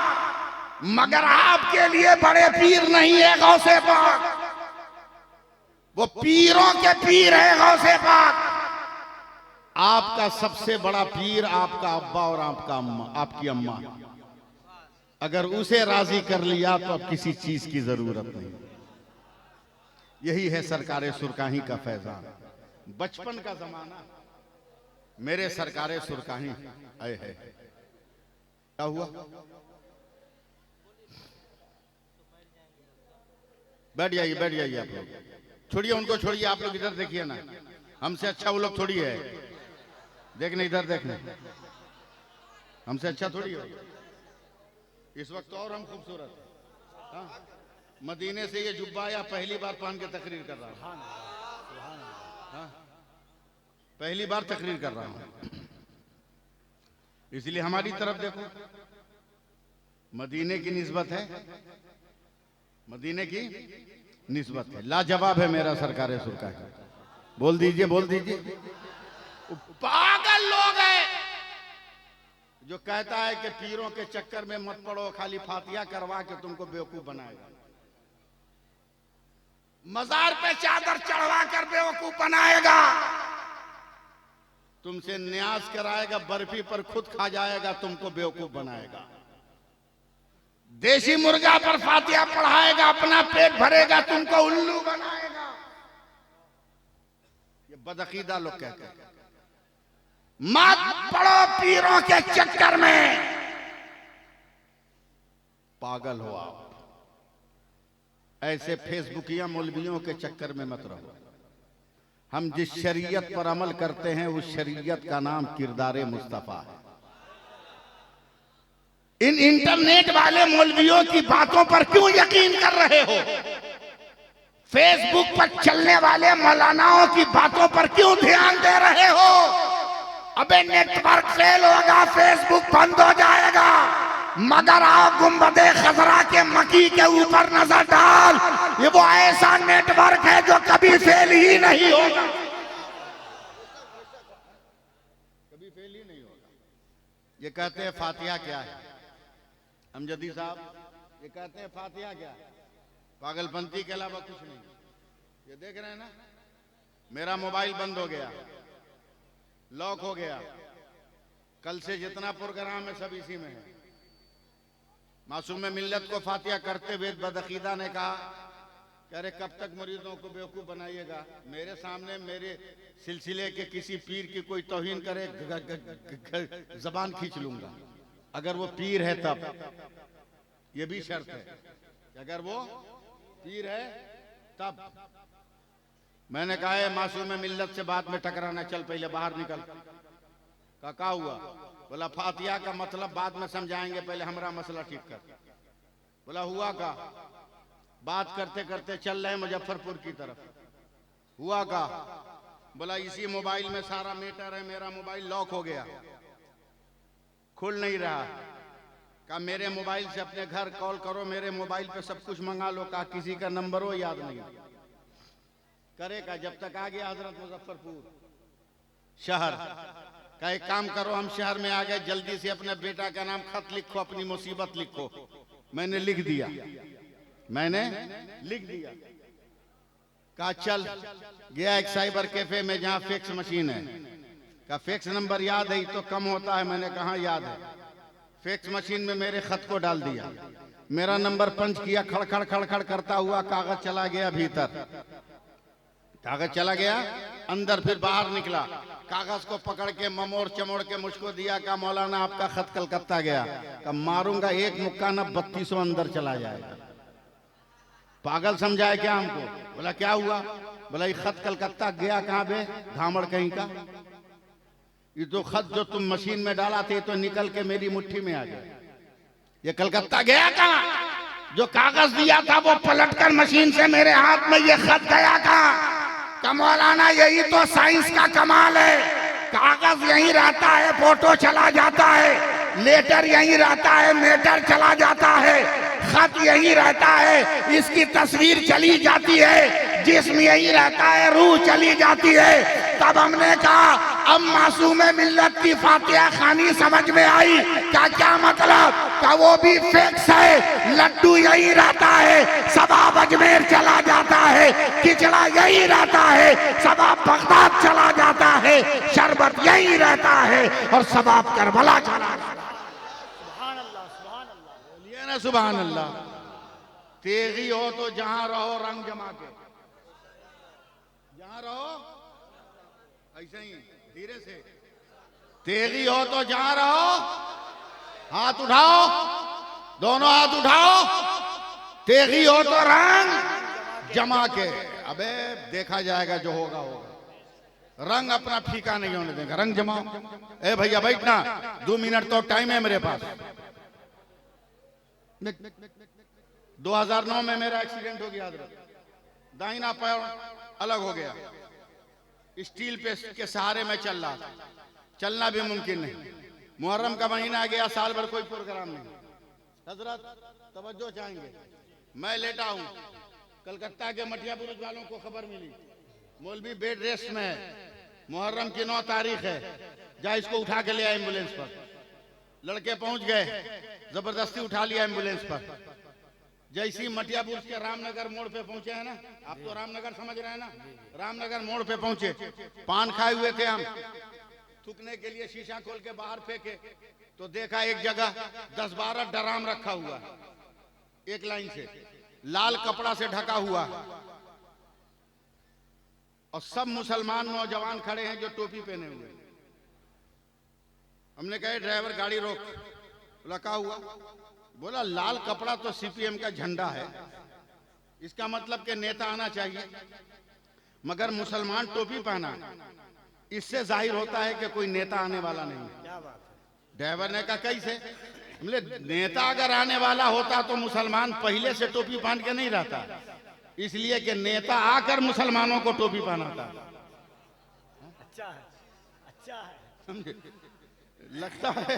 मगर आपके लिए बड़े पीर नहीं है गौसे पाक। वो पीरों के पीर है गौसे पाक। आपका सबसे बड़ा पीर आपका अब्बा और आपका अम्मा, आपकी अम्मा। अगर उसे राजी कर लिया तो अब किसी चीज की जरूरत नहीं। यही है सरकारे सुरकाही का फैजान। बचपन का जमाना, मेरे सरकारे सुरकाही आए है। क्या हुआ? बैठ जाइए, बैठ जाइए आप लोग। छोड़िए उनको, छोड़िए। आप लोग इधर देखिए ना, हमसे अच्छा वो लोग थोड़ी है। देखने इधर, देखने हमसे अच्छा थोड़ी है। इस वक्त और हम खूबसूरत हैं। हाँ? मदीने से ये जुब्बा या पहली बार पहन के तकरीर कर रहा हूं। हाँ? पहली बार तकरीर कर रहा हूं, इसलिए हमारी तरफ देखो। मदीने की निस्बत है, मदीने की निस्बत है। लाजवाब है मेरा सरकारे सुरका। बोल दीजिए, बोल दीजिए। पागल लोग हैं जो कहता है कि पीरों के चक्कर में मत पड़ो, खाली फातिया करवा के तुमको बेवकूफ बनाएगा। मजार पे चादर चढ़वा कर बेवकूफ बनाएगा। तुमसे न्यास कराएगा, बर्फी पर खुद खा जाएगा, तुमको बेवकूफ बनाएगा। देसी मुर्गा पर फातिया पढ़ाएगा, अपना पेट भरेगा, तुमको उल्लू बनाएगा। ये बदअकीदा लोग कहते हैं। मत पड़ो पीरों के चक्कर में, पागल हो आप। ऐसे फेसबुकिया मौलवियों के चक्कर में मत रहो। हम जिस शरीयत पर अमल करते हैं उस शरीयत का नाम किरदारे मुस्तफा है। इन इंटरनेट वाले मौलवियों की बातों पर क्यों यकीन कर रहे हो? फेसबुक पर चलने वाले मौलानाओं की बातों पर क्यों ध्यान दे रहे हो? अबे नेटवर्क फेल होगा, फेसबुक बंद हो जाएगा, मगर आओ गुंबदे खजरा के मकी के ऊपर नजर डाल। ये वो ऐसा नेटवर्क है जो कभी फेल ही नहीं होगा, कभी फेल ही नहीं होगा। ये कहते हैं फातिहा क्या है? अमजदी साहब ये कहते हैं फातिहा क्या है? पागलपंती के अलावा कुछ नहीं। ये देख रहे हैं ना, मेरा मोबाइल बंद हो गया, लॉक हो गया। कल से जितना प्रोग्राम है सब इसी में है। मासूम मिल्लत को फातिहा करते हुए बदअकीदा ने कहा कि अरे कब तक मरीजों को बेवकूफ बनाइएगा? मेरे सामने मेरे सिलसिले के किसी पीर की कोई तौहीन करे, जबान खींच लूंगा। अगर वो पीर है तब, ये भी शर्त है कि अगर वो पीर है तब। मैंने कहा है मासूम मिल्लत से बाद में टकराना, चल पहले बाहर निकल। क्या हुआ? बोला फातिहा का मतलब बाद में समझाएंगे, पहले हमारा मसला ठीक कर। बोला हुआ का? बात करते करते चल रहे मुजफ्फरपुर की तरफ। हुआ का? बोला इसी मोबाइल में सारा मैटर है, मेरा मोबाइल लॉक हो गया, खुल नहीं रहा। कहा मेरे मोबाइल से अपने घर कॉल करो, मेरे मोबाइल पे सब कुछ मंगा लो। कहा किसी का नंबर हो याद नहीं करेगा। जब तक आ गया हजरत मुजफ्फरपुर शहर, का एक काम करो, हम शहर में आ गए, जल्दी से अपने बेटा का नाम खत लिखो, अपनी मुसीबत लिखो। मैंने लिख दिया, मैंने लिख दिया। कहा चल, गया एक साइबर कैफे में जहां फैक्स मशीन है। कहा फैक्स नंबर याद है तो कम होता है। मैंने कहा याद है। फैक्स मशीन में मेरे खत को डाल दिया, मेरा नंबर पंच किया, खड़खड़ खड़खड़ करता हुआ कागज चला गया भीतर, कागज चला गया अंदर, फिर बाहर निकला, कागज को पकड़ के ममोड़ चमोड़ के मुझको दिया। कहा मौलाना आपका खत कलकत्ता गया। कहा मारूंगा एक मुक्का ना 3200 अंदर चला जाएगा। पागल समझाए क्या हमको? बोला क्या हुआ? बोला ये खत कलकत्ता गया कहाँ बे धामड़ कहीं का? ये तो खत जो तुम मशीन में डाला थे तो निकल के मेरी मुट्ठी में आ गया। ये कलकत्ता गया कहाँ? जो कागज दिया था वो पलटकर मशीन से मेरे हाथ में ये खत गया कहाँ? मौलाना यही तो साइंस का कमाल है। कागज यहीं रहता है, फोटो चला जाता है, लेटर यहीं रहता है, मेटर चला जाता है, खत यहीं रहता है, इसकी तस्वीर चली जाती है, जिस्म यहीं रहता है, रूह चली जाती है। तब हमने कहा अब मासूम मिल्लत की फातिहा खानी समझ में आई। क्या मतलब? का वो भी फिक्स है, लड्डू यही रहता है, सबाब अजमेर चला जाता है, खिचड़ा यही रहता है, सबाब बगदाद चला जाता है, शरबत यही रहता है और सबाब करबला चला जाता है। सुभान अल्लाह, सुभान अल्लाह। बोलिए ना सुभान अल्लाह। तेजी हो तो जहां रहो रंग जमा के, जहां रहो ऐसे ही धीरे से। तेजी हो तो जहां रहो, हाथ उठाओ, दोनों हाथ उठाओ। तेजी हो तो रंग जमा के। अबे देखा जाएगा, जो होगा होगा। रंग अपना फीका नहीं होने देगा, रंग जमाओ। ए भैया बैठना, 2 मिनट तो टाइम है मेरे पास। 2009 में मेरा एक्सीडेंट हो गया हजरत, दाहिना पैर अलग हो गया, स्टील पे के सहारे में चल रहा था, चलना भी मुमकिन नहीं। मुहर्रम का महीना आ गया, साल भर कोई प्रोग्राम नहीं। हजरत तवज्जो चाहेंगे, मैं लेटा हूं, कलकत्ता के मटिया बुरुज वालों को खबर मिली मौलवी बेड रेस्ट में है, मुहर्रम की 9 तारीख है, जा इसको उठा के ले आए एम्बुलेंस पर। लड़के पहुंच गए, जबरदस्ती उठा लिया एम्बुलेंस पर। जैसी मटिया बुर्ज के रामनगर मोड़ पे पहुंचे हैं ना, आप तो रामनगर समझ रहे हैं ना, रामनगर मोड़ पे पहुंचे, पान खाए हुए थे हम, थूकने के लिए शीशा खोल के बाहर फेंके तो देखा एक जगह 10-12 ड्राम रखा हुआ है, एक लाइन से लाल कपड़ा से ढका हुआ, और सब मुसलमान नौजवान खड़े हैं जो टोपी पहने हुए हैं। हमने कहा ड्राइवर गाड़ी रोक। बोला क्या हुआ? बोला लाल कपड़ा तो सीपीएम का झंडा है, इसका मतलब कि नेता आना चाहिए, मगर मुसलमान टोपी पहना, इससे जाहिर होता है कि कोई नेता आने वाला नहीं है। क्या बात है? ड्राइवर ने कहा कैसे? बोले नेता अगर आने वाला होता तो मुसलमान पहले से टोपी पहन के नहीं रहता, इसलिए कि नेता आकर मुसलमानों को टोपी पहनाता। अच्छा है, अच्छा है। समझे? लगता है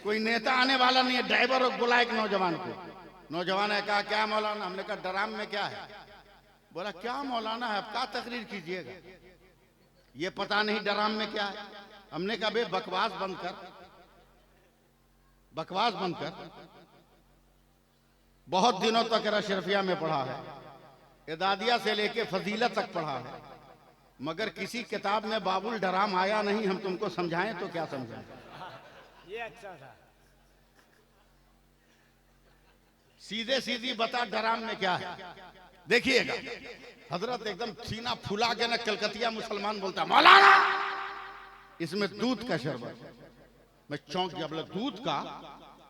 कोई नेता आने वाला नहीं है। ड्राइवर बोला एक नौजवान को, नौजवान ने कहा क्या मौलाना? हमने कहा ड्राम में क्या है? बोला क्या मौलाना है, अब क्या तकरीर कीजिएगा, ये पता नहीं ड्राम में क्या है। हमने कहा बे बकवास बंद कर, बकवास बंद कर। बहुत दिनों तक अशरफिया में पढ़ा है, इदादिया से लेके फजीलत तक पढ़ा है, मगर किसी किताब में बाबुल ड्राम आया नहीं। हम तुमको समझाएं तो क्या समझाएं? ये अच्छा था। सीधे सीधी बता ड्राम में क्या है। देखिएगा हजरत एकदम सीना फुला के ना कलकतिया मुसलमान बोलता मौलाना इसमें दूध का शरबत। मैं चौंक गया, बोला दूध का?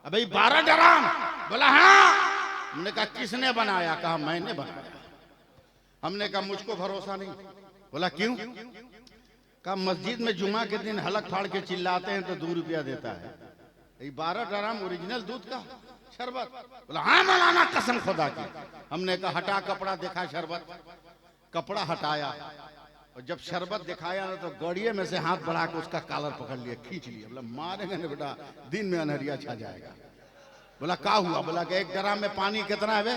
अबे 12 ड्राम? बोला हाँ। हमने कहा किसने बनाया? कहा मैंने बनाया। हमने कहा मुझको भरोसा नहीं। बोला क्यों? कहा मस्जिद में जुमा के दिन हलक फाड़ के चिल्लाते हैं तो 2 रुपया देता है, ये 12 ड्राम ओरिजिनल दूध का शरबत। बोला हाँ मौलाना कसम खुदा की। हमने कहा हटा कपड़ा, देखा शरबत, कपड़ा हटाया, और जब शरबत दिखाया ना तो गड़िए में से हाथ बढ़ा के उसका कॉलर पकड़ लिया, खींच लिया। बोला मारेंगे ना बेटा, दिन में अनहरिया छा जाएगा। बोला क्या हुआ? बोला कि 1 ड्रम में पानी कितना है बे?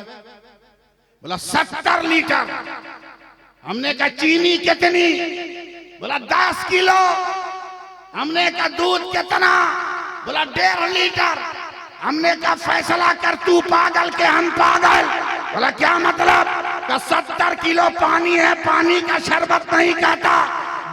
बोला 70 लीटर। हमने कहा चीनी कितनी? बोला 10 किलो। हमने कहा दूध कितना? बोला 1.5 लीटर। हमने कहा फैसला कर, तू पागल के हम पागल? बोला क्या मतलब? का 70 किलो पानी है, पानी का शरबत नहीं कहता।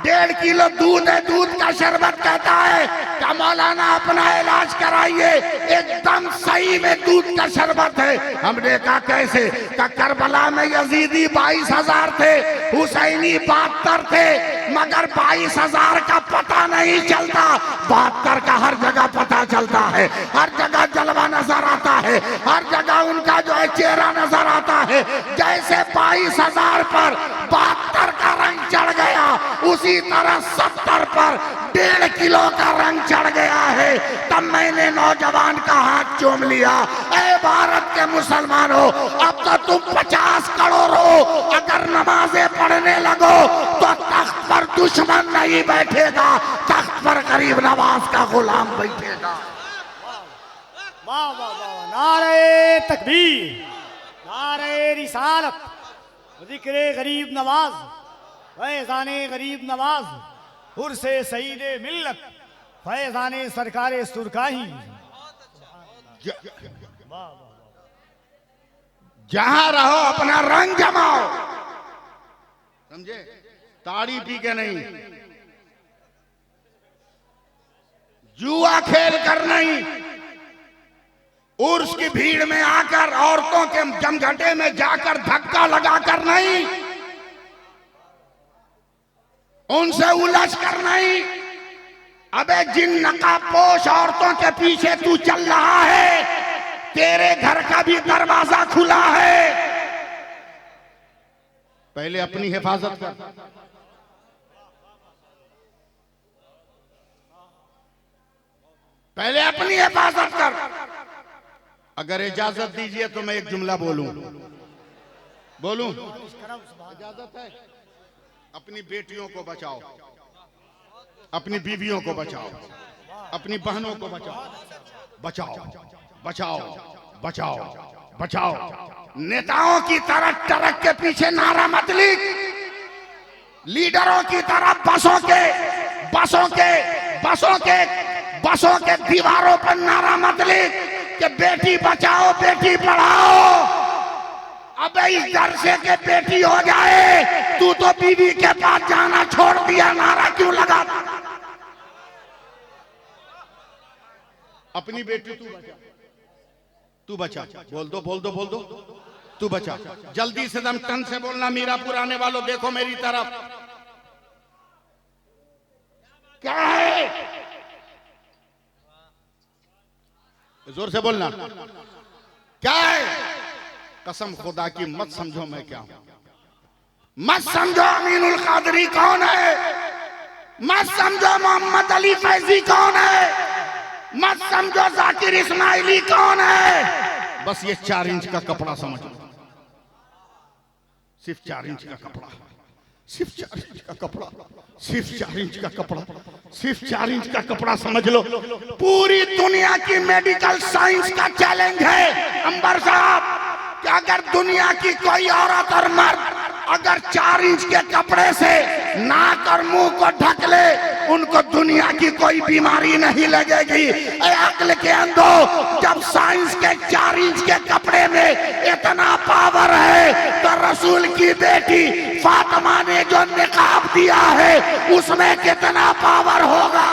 1.5 किलो दूध है, दूध का शरबत कहता है। का मौलाना अपना इलाज कराइए, एकदम सही में दूध का शरबत है। हमने कहा कैसे? का करबला में यजीदी 22,000 थे, हुसैनी 72 थे, मगर 22,000 का पता नहीं चलता, 72 का हर जगह पता चलता है। हर जगह जलवा नजर आता है, हर जगह उनका जो है चेहरा नजर आता है। जैसे 22,000 पर 72 का रंग चढ़ गया, उसी तरह 70 पर 1.5 किलो का रंग चढ़ गया है। तब मैंने नौजवान का हाथ चूम लिया। ऐ भारत के मुसलमानों, अब तो तुम 50 करोड़ हो, अगर नमाजें पढ़ने लगो तो तख्त पर दुश्मन नहीं बैठेगा, तख्त पर गरीब नवाज का गुलाम बैठेगा। वाह वाह वाह, नारे तकबीर, नारे रिसालत, जिक्रे गरीब नवाज, फैजाने गरीब नवाज, हुर्से सईदे मिल्लत, फैजाने सरकारे सुरकाही। जहां रहो अपना रंग जमाओ, समझे? ताड़ी पी के नहीं, जुआ खेल कर नहीं, उर्स की भीड़ में आकर, औरतों के जमघटे में जाकर धक्का लगाकर नहीं, उनसे उलझ कर नहीं। अबे जिन नकाबपोश औरतों के पीछे तू चल रहा है, तेरे घर का भी दरवाजा खुला है। पहले अपनी हिफाजत कर, पहले अपनी हिफाजत कर। अगर इजाजत दीजिए तो मैं एक जुमला बोलूं। इजाजत है? अपनी बेटियों को बचाओ, अपनी बीवियों को बचाओ, अपनी बहनों को बचाओ, बचाओ बचाओ बचाओ बचाओ। नेताओं की तरह ट्रक के पीछे नारा मत लिख, लीडरों की तरह बसों के दीवारों पर नारा मत लिख कि बेटी बचाओ बेटी पढ़ाओ। अबे इस डर से के बेटी हो जाए, तू तो बीवी के पास जाना छोड़ दिया, नारा क्यों लगा? अपनी बेटी तू बचा, बोल दो तू बचा। जल्दी से दम टन से बोलना। मीरापुर आने वालों देखो मेरी तरफ, क्या है? जोर से बोलना, क्या है? कसम खुदा की मत समझो मैं क्या हूं, मत समझो अमीनुल कादरी कौन है, मत समझो मोहम्मद अली फैजी कौन है, मत समझो जाकिर इस्माइली कौन है। बस ये 4 इंच का कपड़ा समझ लो, सिर्फ 4 इंच का कपड़ा, सिर्फ 4 इंच का कपड़ा, सिर्फ 4 इंच का कपड़ा, सिर्फ 4 इंच का कपड़ा समझ लो। पूरी दुनिया की मेडिकल साइंस का चैलेंज है अंबर साहब कि अगर दुनिया की कोई औरत और मर्द अगर 4 इंच के कपड़े से नाक और मुंह को ढक ले, उनको दुनिया की कोई बीमारी नहीं लगेगी। अक्ल के अंधो, जब साइंस के 4 इंच के कपड़े में इतना पावर है, तो रसूल की बेटी फातिमा ने जो निकाब दिया है उसमें कितना पावर होगा।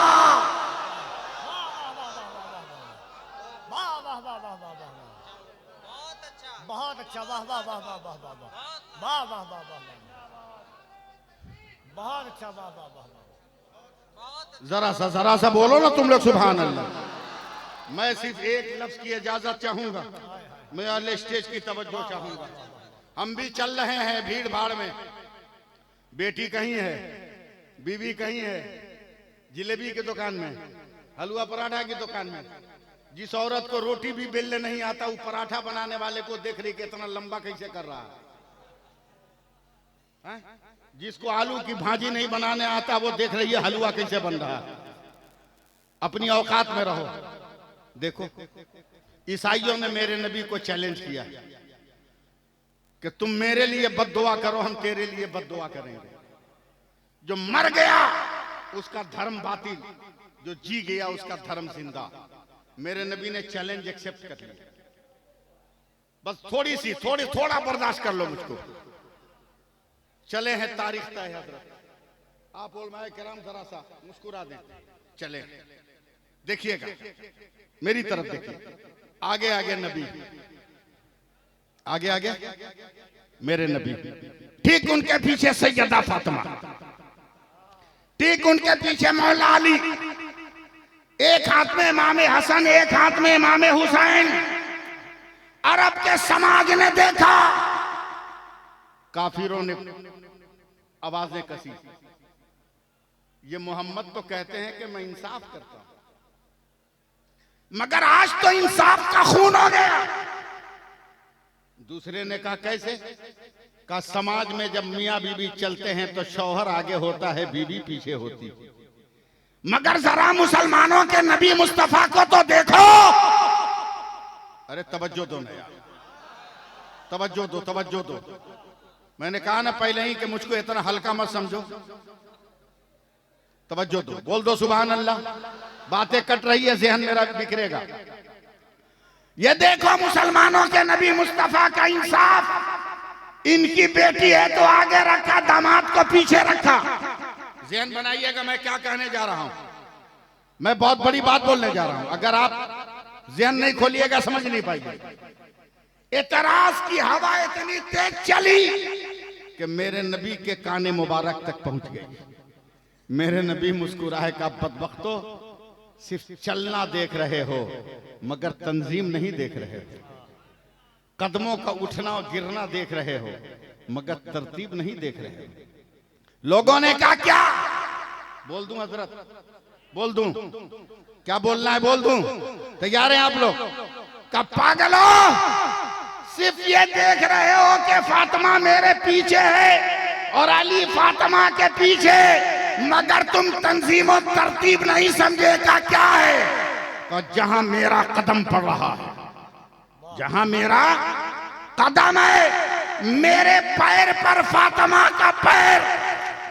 बहुत अच्छा, वाह वाह वाह वाह वाह वाह वाह वाह वाह वाह, बहुत अच्छा, वाह वाह वाह। जरा सा बोलो ना तुम लोग सुभान अल्लाह। मैं सिर्फ एक लफ्ज की इजाजत चाहूंगा, मैं अगले स्टेज की तवज्जो चाहूंगा। हम भी चल रहे हैं भीड़ भाड़ में, बेटी कहीं है, बीवी कहीं है, जिलेबी की दुकान में, हलवा पराठा की दुकान में। जिस औरत को रोटी भी बेलने नहीं आता, वो पराठा बनाने वाले को देख रही कि इतना लंबा कैसे कर रहा है। जिसको आलू की भाजी नहीं बनाने आता, वो देख रही है हलवा कैसे बन रहा है। अपनी औकात में रहो। देखो ईसाइयों ने मेरे नबी को चैलेंज किया कि तुम मेरे लिए बद्दुआ करो, हम तेरे लिए बद्दुआ करेंगे। जो मर गया उसका धर्म बातिल, जो जी गया उसका धर्म जिंदा। मेरे नबी ने चैलेंज एक्सेप्ट कर लिया। बस थोड़ा बर्दाश्त कर लो मुझको। चले हैं तारीख तय है हजरत। आप उलमाए किराम जरा सा मुस्कुरा दें। चले देखिएगा, मेरी तरफ देखिए। आगे आगे नबी, आगे मेरे नबी, ठीक उनके पीछे सैयदा फातिमा, ठीक उनके पीछे मौला अली, एक हाथ में इमाम हसन, एक हाथ में इमाम हुसैन। अरब के समाज ने देखा, काफिरों ने आवाजें कसी, ये मोहम्मद तो कहते हैं कि मैं इंसाफ करता हूं, मगर आज तो इंसाफ का खून हो गया। दूसरे ने कहा कैसे? कहा समाज में जब मियां बीवी चलते हैं तो शौहर आगे होता है, बीवी पीछे होती, मगर जरा मुसलमानों के नबी मुस्तफा को तो देखो। अरे तवज्जो दो ना यार, तवज्जो दो। मैंने कहा ना पहले ही कि मुझको इतना हल्का मत समझो। तवज्जो दो, बोल दो सुभान अल्लाह। बातें कट रही है, ज़हन मेरा बिखरेगा। ये देखो मुसलमानों के नबी मुस्तफा का इंसाफ। इनकी बेटी है तो आगे रखा, दामाद को पीछे रखा। ज़हन बनाइएगा मैं क्या कहने जा रहा हूं। मैं बहुत बड़ी बात बोलने जा रहा हूं, अगर आप ज़हन नहीं खोलिएगा समझ नहीं पाएंगे। एतराज की हवा इतनी तेज चली कि मेरे नबी के काने मुबारक तक पहुंच गई। मेरे नबी मुस्कुराए का बदबख्तो, सिर्फ चलना देख रहे हो मगर तंजीम नहीं देख रहे हो, कदमों का उठना और गिरना देख रहे हो मगर तरतीब नहीं देख रहे हो। लोगों ने कहा क्या? बोल दूं हजरत, बोल दूं? क्या बोलना है बोल दूं? तैयार हैं आप लोग? कब पागलो, सिर्फ ये देख रहे हो कि फातिमा मेरे पीछे है और अली फातिमा के पीछे, मगर तुम तंजीम और तरतीब नहीं समझेगा क्या है? तो जहां मेरा कदम पड़ रहा है, जहां मेरा कदम है, मेरे पैर पर फातिमा का पैर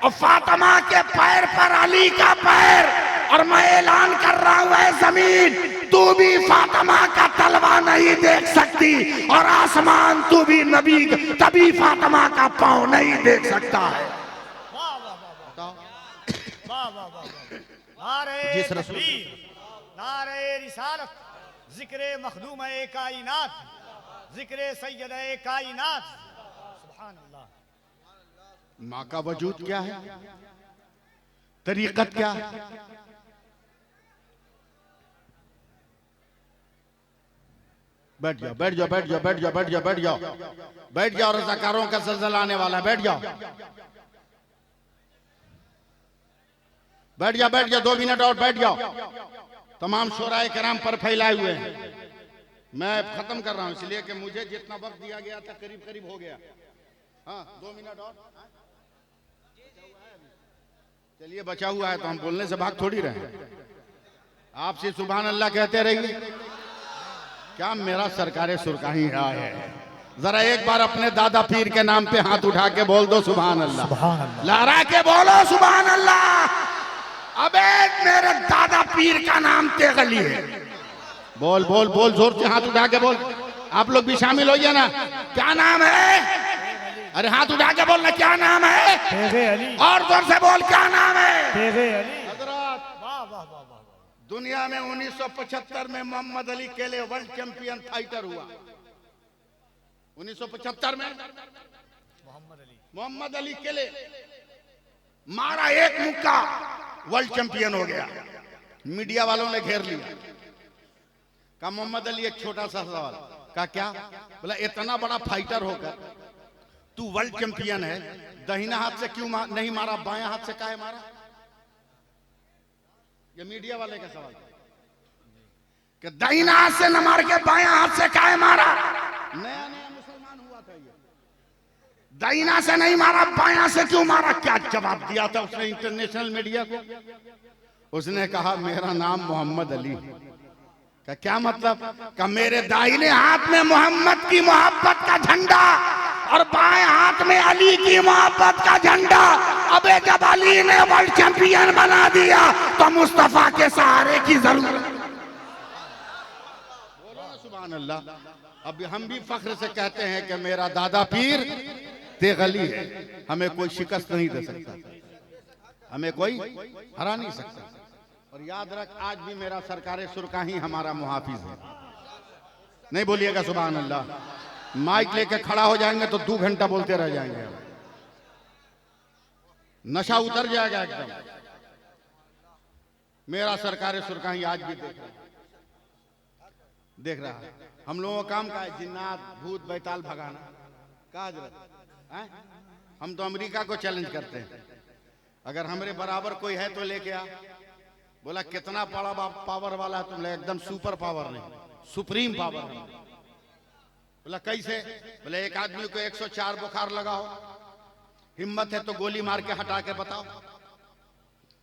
और फातिमा के पैर पर अली का पैर, और मैं ऐलान कर रहा हूं ऐ जमीन, तू भी फातिमा का तलवा नहीं देख सकती, और आसमान तू भी नबी तभी फातिमा का पांव नहीं देख सकता है। नारे तकबीर, नारे रिसालत, जिक्रे मखदूम-ए कायनात, जिक्रे सैयद-ए कायनात। सुभान अल्लाह। माँ का वजूद क्या है, तरीकत क्या है? बैठ जाओ, बैठ जाओ, बैठ जाओ, बैठ जाओ, बैठ जाओ, बैठ जाओ, बैठ जाओ। रज़ाकारों का ज़ल्ज़ला आने वाला है, बैठ जाओ, बैठ जाओ, बैठ जाओ, 2 मिनट और बैठ जाओ। तमाम शोराए किराम पर फैलाए हुए हैं। मैं खत्म कर रहा हूं इसलिए कि मुझे जितना वक्त दिया गया था करीब करीब हो गया। हाँ 2 मिनट और चलिए, बचा हुआ है तो हम बोलने से भाग थोड़ी रहे। आपसे सुभान अल्लाह कहते रहिए। क्या मेरा सरकारे सुरकाही है? जरा एक बार अपने दादा पीर के नाम पे हाथ उठा के बोल दो सुभान अल्लाह। लहरा के बोलो सुभान अल्लाह। अबे मेरे दादा पीर का नाम तेगली है। बोल बोल बोल, जोर से हाथ उठा के बोल। आप लोग भी शामिल होइए ना। क्या नाम है? अरे हाथ उठा के बोलना, क्या नाम है? और जोर से बोल, क्या नाम है? दुनिया में 1975 में मोहम्मद अली केले वर्ल्ड चैंपियन फाइटर हुआ। 1975 में मोहम्मद अली केले मारा, एक मुक्का, वर्ल्ड चैंपियन हो गया। मीडिया वालों ने घेर लिया। कहा मोहम्मद अली, एक छोटा सा सवाल। कहा क्या? बोला इतना बड़ा फाइटर होकर तू वर्ल्ड चैंपियन है, दाहिना हाथ से क्यों नहीं मारा, बायां हाथ से काहे मारा? ये मीडिया वाले का सवाल कि दाहिना हाथ से न मार के बायां हाथ से काहे मारा? नया नया मुसलमान हुआ था ये। दाहिना से नहीं मारा, बायां से क्यों मारा? क्या जवाब दिया था उसने इंटरनेशनल मीडिया को? उसने कहा मेरा नाम मोहम्मद अली। का क्या मतलब? का मेरे दाहिने हाथ में मोहम्मद की मोहब्बत का झंडा और बाएं हाथ में अली की मोहब्बत का झंडा। अबे जब अली ने वर्ल्ड चैंपियन बना दिया तो मुस्तफा के सहारे की जरूरत। बोलो ना सुभान अल्लाह। अब हम भी फख्र से कहते हैं कि मेरा दादा पीर तेगली है, हमें कोई शिकस्त नहीं दे सकता, हमें कोई हरा नहीं सकता। और याद रख, आज भी मेरा सरकारे सुरका ही हमारा मुहाफिज है। नहीं बोलिएगा सुभान अल्लाह। माइक लेके खड़ा हो जाएंगे तो 2 घंटा बोलते रह जाएंगे, नशा उतर जाएगा एकदम। मेरा सरकारे सुरका ही आज भी देख रहा है। हम लोगों का काम का है जिन्नात भूत बैताल भगाना का हजरत है? हम तो अमेरिका को चैलेंज करते हैं, अगर हमारे बराबर कोई है तो लेके आ। बोला कितना बड़ा पावर वाला है तुम? एकदम सुपर पावर नहीं, सुप्रीम पावर है। बोला कैसे? बोले एक आदमी को 104 बुखार लगा हो, हिम्मत है तो गोली मार के हटा के बताओ,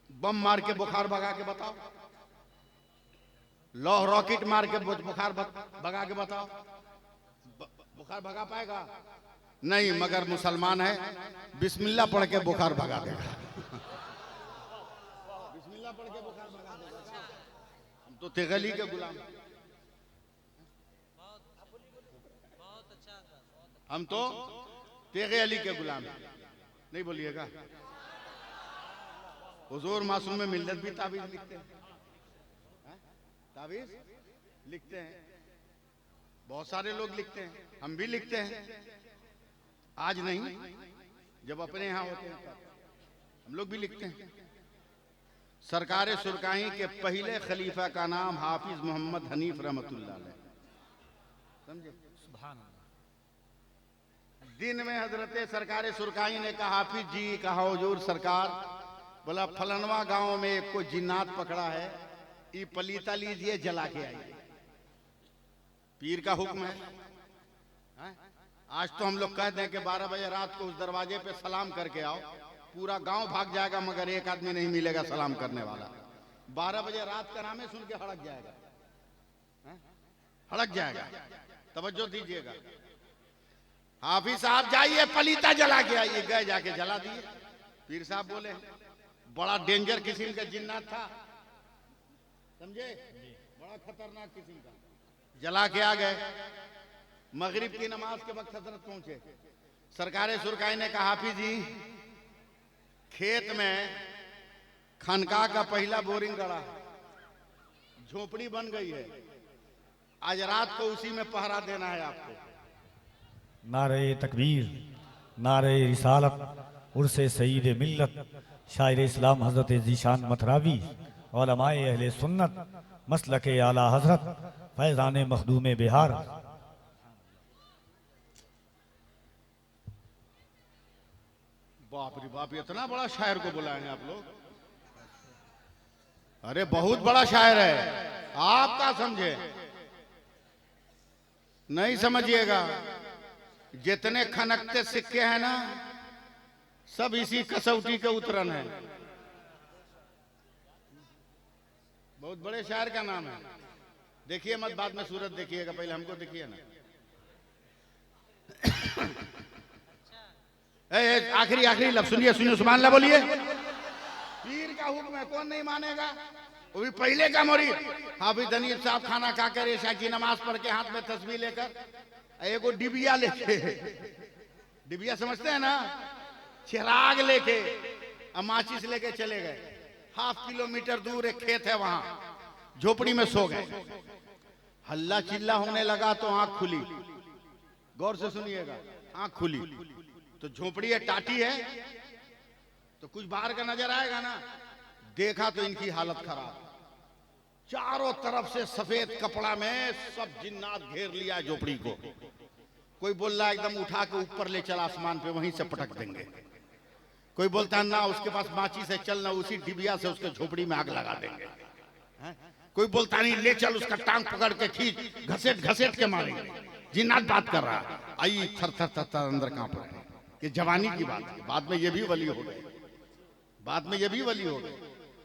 बम मार के बुखार भगा के बताओ, लौह रॉकेट मार के बुखार भगा के बताओ। बुखार भगा पाएगा? नहीं, मगर मुसलमान है, बिस्मिल्लाह पढ़ के बुखार भगा देगा। बिस्मिल्लाह पढ़ के बुखार भगा देगा। हम तो तेगली के गुलाम, हम तो तेगे अली के गुलाम हैं। नहीं बोलिएगा। हुजूर मासूम में मिल्लत भी ताबीज लिखते हैं, ताबीज लिखते हैं, बहुत सारे लोग लिखते हैं, हम भी लिखते हैं। आज नहीं, जब अपने यहां होते हैं हम लोग भी लिखते हैं। सरकारे सुरकाही के पहले खलीफा का नाम हाफिज मोहम्मद हनीफ रहमतुल्लाह अलैह, समझे? दिन में हजरत सरकारे सुरकाही ने कहा, हाफिज जी कहा हुजूर सरकार, बोला फलनवा गांव में एक को जिन्नात पकड़ा है, ये पलीता लीजिए जला के आइए। पीर का हुक्म है। आज तो हम लोग कह दें कि 12 बजे रात को उस दरवाजे पे सलाम करके आओ, पूरा गांव भाग जाएगा मगर एक आदमी नहीं मिलेगा सलाम करने वाला। 12 बजे रात का नामे सुन के हड़क जाएगा, हड़क जाएगा। तवज्जो दीजिएगा। हाफिज साहब जाइए पलीता जला के आइए। गए, जाके जला दिए। पीर साहब बोले बड़ा डेंजर किस्म का जिन्नात था, समझे, बड़ा खतरनाक किस्म का। जला के आ गए। मगरिब की नमाज के वक्त हजरत पहुंचे। सरकारे सुरकाई ने कहा, हाफिज जी खेत में खनका का पहला बोरिंग गड़ा, झोपड़ी बन गई है, आज रात को उसी में पहरा देना है आपको। नारे तकबीर, नारे रिसालत, उर्से सईद मिल्लत, शायर इस्लाम हजरत जीशान मथरावी, उलमाए अहले सुन्नत, मसलके आला हजरत, फैजान मखदूम बिहार। बाप रे बाप, इतना बड़ा शायर को बुलाए हैं आप लोग? अरे बहुत बड़ा शायर है, आप क्या समझे? नहीं समझिएगा। जितने खनकते सिक्के हैं ना, सब इसी कसौटी के उतरन है। बहुत बड़े शायर का नाम है। देखिए मत, बाद में सूरत देखिएगा, पहले हमको देखिए ना। आखिरी आखिरी लफ्ज सुनिए, सुनिए, सुभान अल्लाह बोलिए। पीर का हुक्म है, कौन नहीं मानेगा? वो भी पहले का मुरीद हाफिज हनीफ साहब खाना खाकर ऐशा की नमाज पढ़ के हाथ में तस्बीह लेकर एगो डिबिया लेके, डिबिया समझते हैं ना, चिराग लेके माचिस लेके चले गए। 1/2 किलोमीटर दूर एक खेत है, वहां झोपड़ी में सो गए। हल्ला चिल्ला होने लगा तो आंख खुली, गौर से सुनिएगा, आंख खुली तो झोपड़ी है, टाटी है, तो कुछ बाहर का नजर आएगा ना। देखा तो इनकी हालत खराब, चारों तरफ से सफेद कपड़ा में सब जिन्नात घेर लिया झोपड़ी को। कोई बोल रहा एकदम उठा के ऊपर ले चल आसमान पे, वहीं से पटक देंगे। कोई बोलता है ना उसके पास माची से चलना, उसी डिबिया से उसके झोपड़ी में आग लगा देंगे। कोई बोलता नहीं ले चल उसका टांग पकड़ के खींच, घसेट घसेट के मारेंगे। जिन्नात बात कर रहा है, आई थर थर थर थर अंदर कांप रहे हैं। ये जवानी की बात है, बाद में ये भी वली हो गए, बाद में ये भी वली हो गए,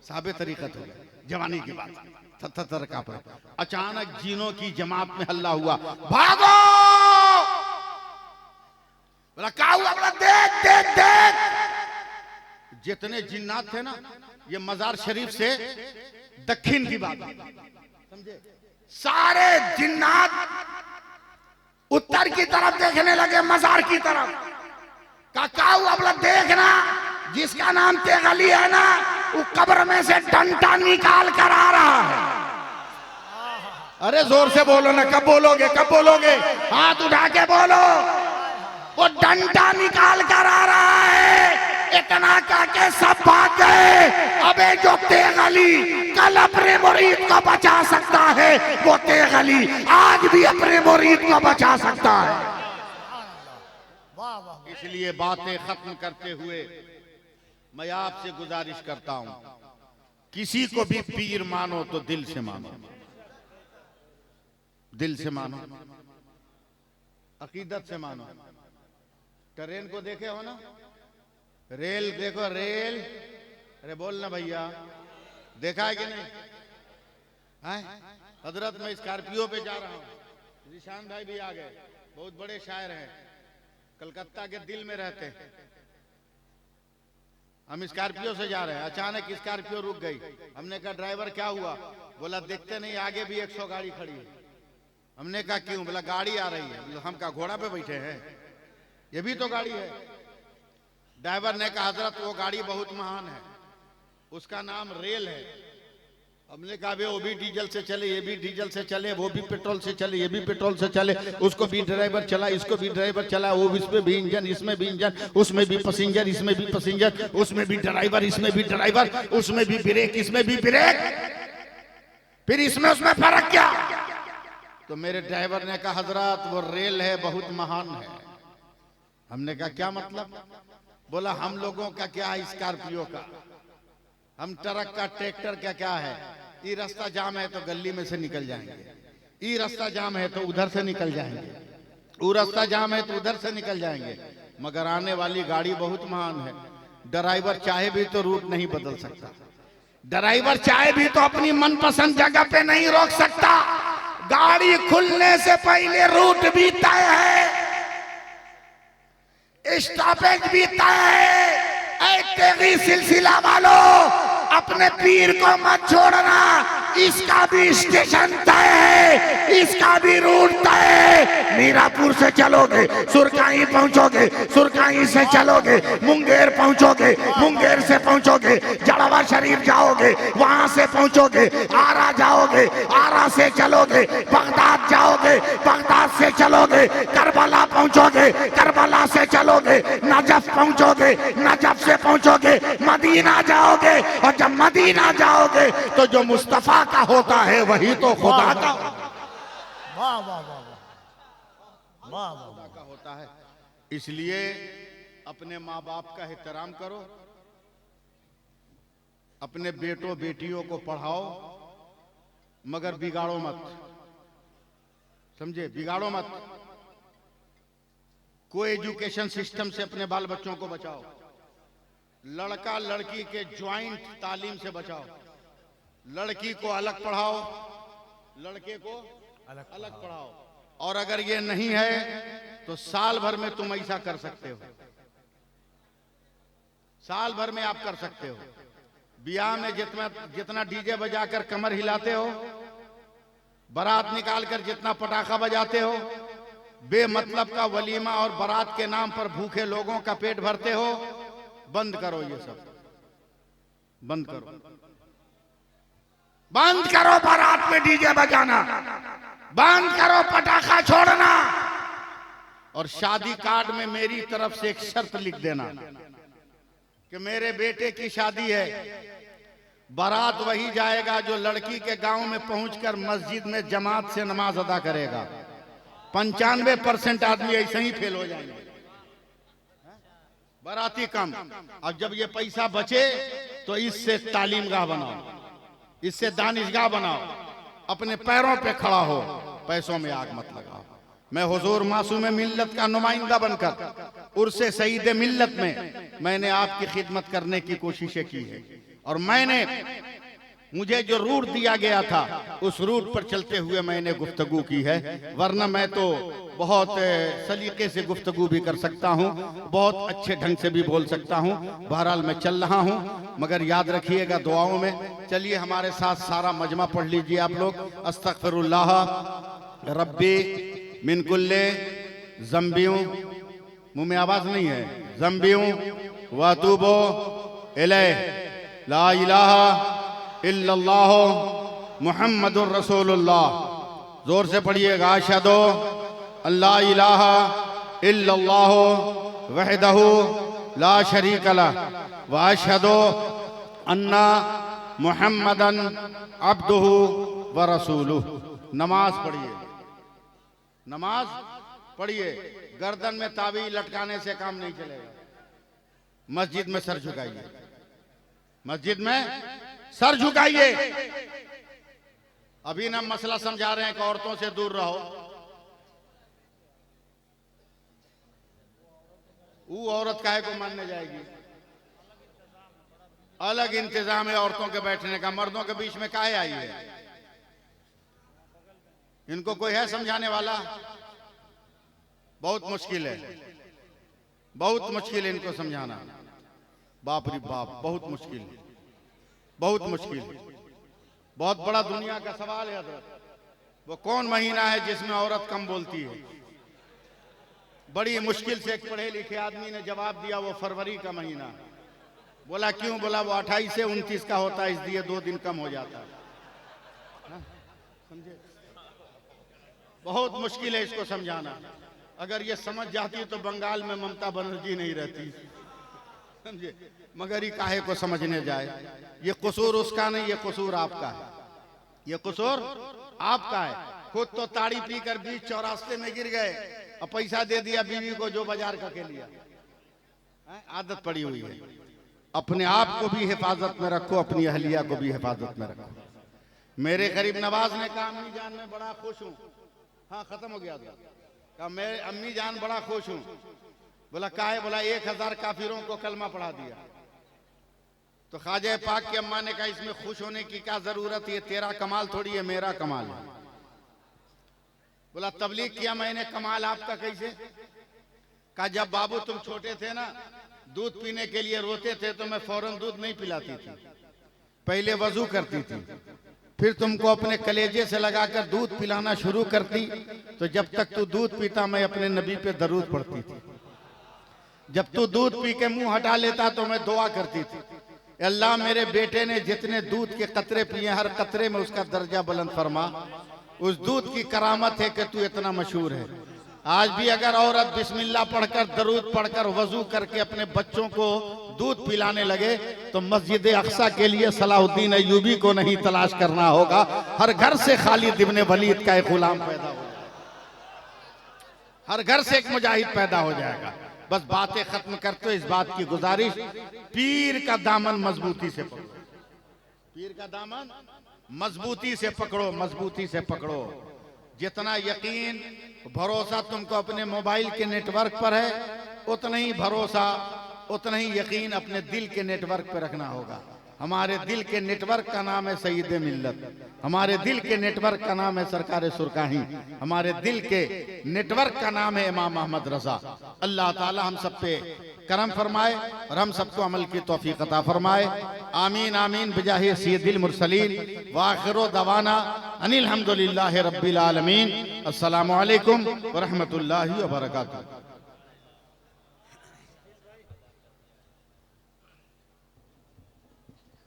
साहब तरीकत हो गए, जवानी की बात है। थर कांप रहे। अचानक जीनों की जमात में हल्ला हुआ, भागो। बोला क्या हुआ? बोला देख देख देख। जितने जिन्नात थे ना, ये मजार शरीफ से दक्षिण की बात समझे, सारे जिन्नात उत्तर की तरफ देखने लगे, मजार की तरफ। क्या हुआ? बोला देखना, जिसका नाम तेगली है ना, वो कब्र में से डंडा निकाल कर आ रहा है। अरे जोर से बोलो ना, कब बोलोगे, कब बोलोगे? हाथ उठा के बोलो। वो डंडा निकाल कर आ रहा है। इतना करके सब भाग गए। अबे जो तेगली कल अपने मुरीद को बचा सकता है, वो तेगली आज भी अपने मुरीद को बचा सकता है। इसलिए बातें खत्म करते हुए मैं आपसे गुजारिश करता हूं, किसी को भी पीर मानो तो दिल से मानो, दिल से मानो, अकीदत से मानो। ट्रेन को देखे हो ना, रेल देखो, रेल, अरे बोलना भैया, देखा है कि नहीं? है हजरत, मैं स्कॉर्पियो पे जा रहा हूं, निशान भाई भी आ गए, बहुत बड़े शायर हैं, कलकत्ता के दिल में रहते हैं। हम स्कॉर्पियो से जा रहे हैं, अचानक स्कॉर्पियो रुक गई। हमने कहा ड्राइवर क्या हुआ? बोला देखते नहीं आगे भी 100 गाड़ी खड़ी है। हमने कहा क्यों? बोला गाड़ी आ रही है। हम कहा घोड़ा पे बैठे हैं, ये भी तो गाड़ी है। ड्राइवर ने कहा हजरत वो गाड़ी बहुत महान है, उसका नाम रेल है। हमने कहा वो भी डीजल से चले, ये भी डीजल से चले, वो भी पेट्रोल से चले, ये भी पेट्रोल से चले, उसको भी ड्राइवर चला, इसको भी ड्राइवर चला, वो इसमें भी इंजन, इसमें भी इंजन, उसमें भी पैसेंजर, इसमें भी पैसेंजर, उसमें भी ड्राइवर, इसमें भी ड्राइवर, उसमें भी ब्रेक, इसमें भी ब्रेक, फिर इसमें उसमें फर्क क्या? तो मेरे ड्राइवर ने कहा हजरत वो रेल है, बहुत महान है। हमने कहा क्या मतलब? बोला हम लोगों का क्या है स्कॉर्पियो का, हम ट्रक का, ट्रैक्टर का क्या है? ये रास्ता जाम है तो गली में से निकल जाएंगे, ये रास्ता जाम है तो उधर से निकल जाएंगे, वो रास्ता जाम है तो उधर से निकल जाएंगे, मगर आने वाली गाड़ी बहुत महान है। ड्राइवर चाहे भी तो रूट नहीं बदल सकता, ड्राइवर चाहे भी तो अपनी मनपसंद जगह पे नहीं रोक सकता। गाड़ी खुलने से पहले रूट भी तय है, स्टॉपेज भी तय है। तेगी सिलसिला वालों, अपने पीर को मत छोड़ना, इसका भी स्टेशन तय है, इसका भी रूट तय है। मीरापुर से चलोगे सुरकाई पहुंचोगे, सुरकाई से चलोगे मुंगेर पहुंचोगे, मुंगेर से पहुंचोगे जड़वा शरीफ जाओगे, वहां से पहुंचोगे आरा जाओगे, आरा से चलोगे बगदाद जाओगे, बगदाद से चलोगे करबला पहुंचोगे, करबला से चलोगे नजफ पहुंचोगे, नजफ से पहुंचोगे मदीना जाओगे, और जब मदीना जाओगे तो जो मुस्तफा का होता है वही तो खुदा का, वाह वाह वाह वाह वाह का होता है। इसलिए अपने माँ बाप का एहतराम करो, अपने बेटों बेटियों को पढ़ाओ, मगर बिगाड़ो मत, समझे? बिगाड़ो मत। को एजुकेशन सिस्टम से अपने बाल बच्चों को बचाओ, लड़का लड़की के ज्वाइंट तालीम से बचाओ। लड़की को अलग पढ़ाओ, लड़के को अलग पढ़ाओ। और अगर ये नहीं है तो साल भर में तुम ऐसा कर सकते हो, साल भर में आप कर सकते हो। ब्याह में जितना डीजे बजाकर कमर हिलाते हो, बारात निकालकर जितना पटाखा बजाते हो, बेमतलब का वलीमा और बारात के नाम पर भूखे लोगों का पेट भरते हो, बंद करो, ये सब बंद करो, बंद करो। बारात में डीजे बजाना बंद करो, पटाखा छोड़ना। और शादी कार्ड में मेरी तरफ से एक शर्त लिख देना कि मेरे बेटे की शादी है, बारात वही जाएगा जो लड़की के गांव में पहुंचकर मस्जिद में जमात से नमाज अदा करेगा। 95% आदमी ऐसे ही फेल हो जाएंगे, बाराती कम। अब जब ये पैसा बचे तो इससे तालीमगाह बनाओ, इससे दानिशगाह बनाओ, अपने पैरों पे खड़ा हो, पैसों में आग मत लगाओ। मैं हुजूर मासूम मिल्लत का नुमाइंदा बनकर उर्से सईद मिल्लत में मैंने आपकी खिदमत करने की कोशिशें की है, और मैंने मुझे जो रूट दिया गया था उस रूट पर चलते हुए मैंने गुफ्तगू की है, वरना मैं तो बहुत सलीके से गुफ्तगू भी कर सकता हूँ, बहुत अच्छे ढंग से भी बोल सकता हूँ। बहरहाल मैं चल रहा हूँ, मगर याद रखिएगा दुआओं में। चलिए हमारे साथ सारा मजमा पढ़ लीजिए आप लोग। अस्तगफिरुल्लाह रब्बी मिन कुल्ले ज़म्बियों, मुंह में आवाज नहीं है, ज़म्बियों वातूबो इलैह, ला इलाहा इल्लल्लाह मुहम्मदुर रसूलुल्लाह। जोर से पढ़िएगा। अशहदु अल्ला इलाहा इल्लल्लाह वहदहु ला शरीक लह व अशहदु अन्ना मुहम्मदन अब्दुहु व रसूलुहु। नमाज पढ़िए, नमाज पढ़िए। गर्दन में ताबीज लटकाने से काम नहीं चलेगा। मस्जिद में सर झुकाइए, मस्जिद में सर झुकाइए। अभी ना मसला समझा रहे हैं कि औरतों से दूर रहो। वो औरत काहे को मानने जाएगी? अलग इंतजाम है औरतों के बैठने का, मर्दों के बीच में काहे आई है? इनको कोई है समझाने वाला? बहुत मुश्किल है, बहुत मुश्किल है इनको समझाना। बाप रे बाप, बहुत मुश्किल है, बहुत मुश्किल। बहुत बड़ा दुनिया का सवाल है हज़रत। वो कौन महीना है जिसमें औरत कम बोलती है? बड़ी मुश्किल से एक पढ़े लिखे आदमी ने जवाब दिया, वो फरवरी का महीना। बोला क्यों? बोला वो 28 से 29 का होता है, इसलिए 2 दिन कम हो जाता है। समझे? बहुत मुश्किल है इसको समझाना। अगर ये समझ जाती तो बंगाल में ममता बनर्जी नहीं रहती, समझे? मगर ये काहे को समझने जाए? ये कसूर उसका नहीं, ये कसूर आपका है, ये कसूर आपका है। खुद तो ताड़ी पीकर बीच चौरास्ते में गिर गए और पैसा दे दिया बीवी को जो बाजार का के लिया। आदत पड़ी हुई है। अपने आप को भी हिफाजत में रखो, अपनी अहलिया को भी हिफाजत में रखो। मेरे गरीब नवाज ने कहा अम्मी जान मैं बड़ा खुश हूँ। हाँ खत्म हो गया था। कहा मैं अम्मी जान बड़ा खुश हूँ। बोला काहे? बोला 1000 काफिरों को कलमा पढ़ा दिया। तो ख्वाजा पाक की अम्मा ने कहा इसमें खुश होने की क्या जरूरत है? तेरा कमाल थोड़ी है, मेरा कमाल है। बोला तबलीग किया मैंने, कमाल आपका कैसे? कहा जब बाबू तुम छोटे थे ना, दूध पीने के लिए रोते थे तो मैं फौरन दूध नहीं पिलाती थी, पहले वजू करती थी, फिर तुमको अपने कलेजे से लगाकर दूध पिलाना शुरू करती, तो जब तक तू दूध पीता मैं अपने नबी पे दरूद पढ़ती थी। जब तू दूध पी के मुंह हटा लेता तो मैं दुआ करती थी, अल्लाह मेरे बेटे ने जितने दूध के कतरे पिए हर कतरे में उसका दर्जा बुलंद फरमा। उस दूध की करामत है कि तू इतना मशहूर है। आज भी अगर औरत बिस्मिल्लाह पढ़कर दरूद पढ़कर वजू करके अपने बच्चों को दूध पिलाने लगे तो मस्जिद अक्सा के लिए सलाहुद्दीन अय्यूबी को नहीं तलाश करना होगा, हर घर से खालिद इब्ने वलीद का एक गुलाम पैदा हो जाएगा, हर घर से एक मुजाहिद पैदा हो जाएगा। बस बातें खत्म करते हो, इस बात की गुजारिश, पीर का दामन मजबूती से पकड़ो, पीर का दामन मजबूती से पकड़ो, मजबूती से पकड़ो। जितना यकीन भरोसा तुमको अपने मोबाइल के नेटवर्क पर है, उतना ही भरोसा उतना ही यकीन अपने दिल के नेटवर्क पर रखना होगा। हमारे दिल के नेटवर्क का नाम है सईद मिल्लत, हमारे दिल के नेटवर्क का नाम है सरकार सुरकाही, हमारे दिल के नेटवर्क का नाम है इमाम अहमद रजा। अल्लाह ताला हम सब पे करम फरमाए और हम सबको अमल की तौफीक अता फरमाए। आमीन आमीन बिजाहि सय्यदिल मुरसलीन व आखिरु दवाना अनिल हम्दुलिल्लाहि रब्बिल आलमीन। अस्सलामु अलैकुम व रहमतुल्लाहि व बरकातुहू।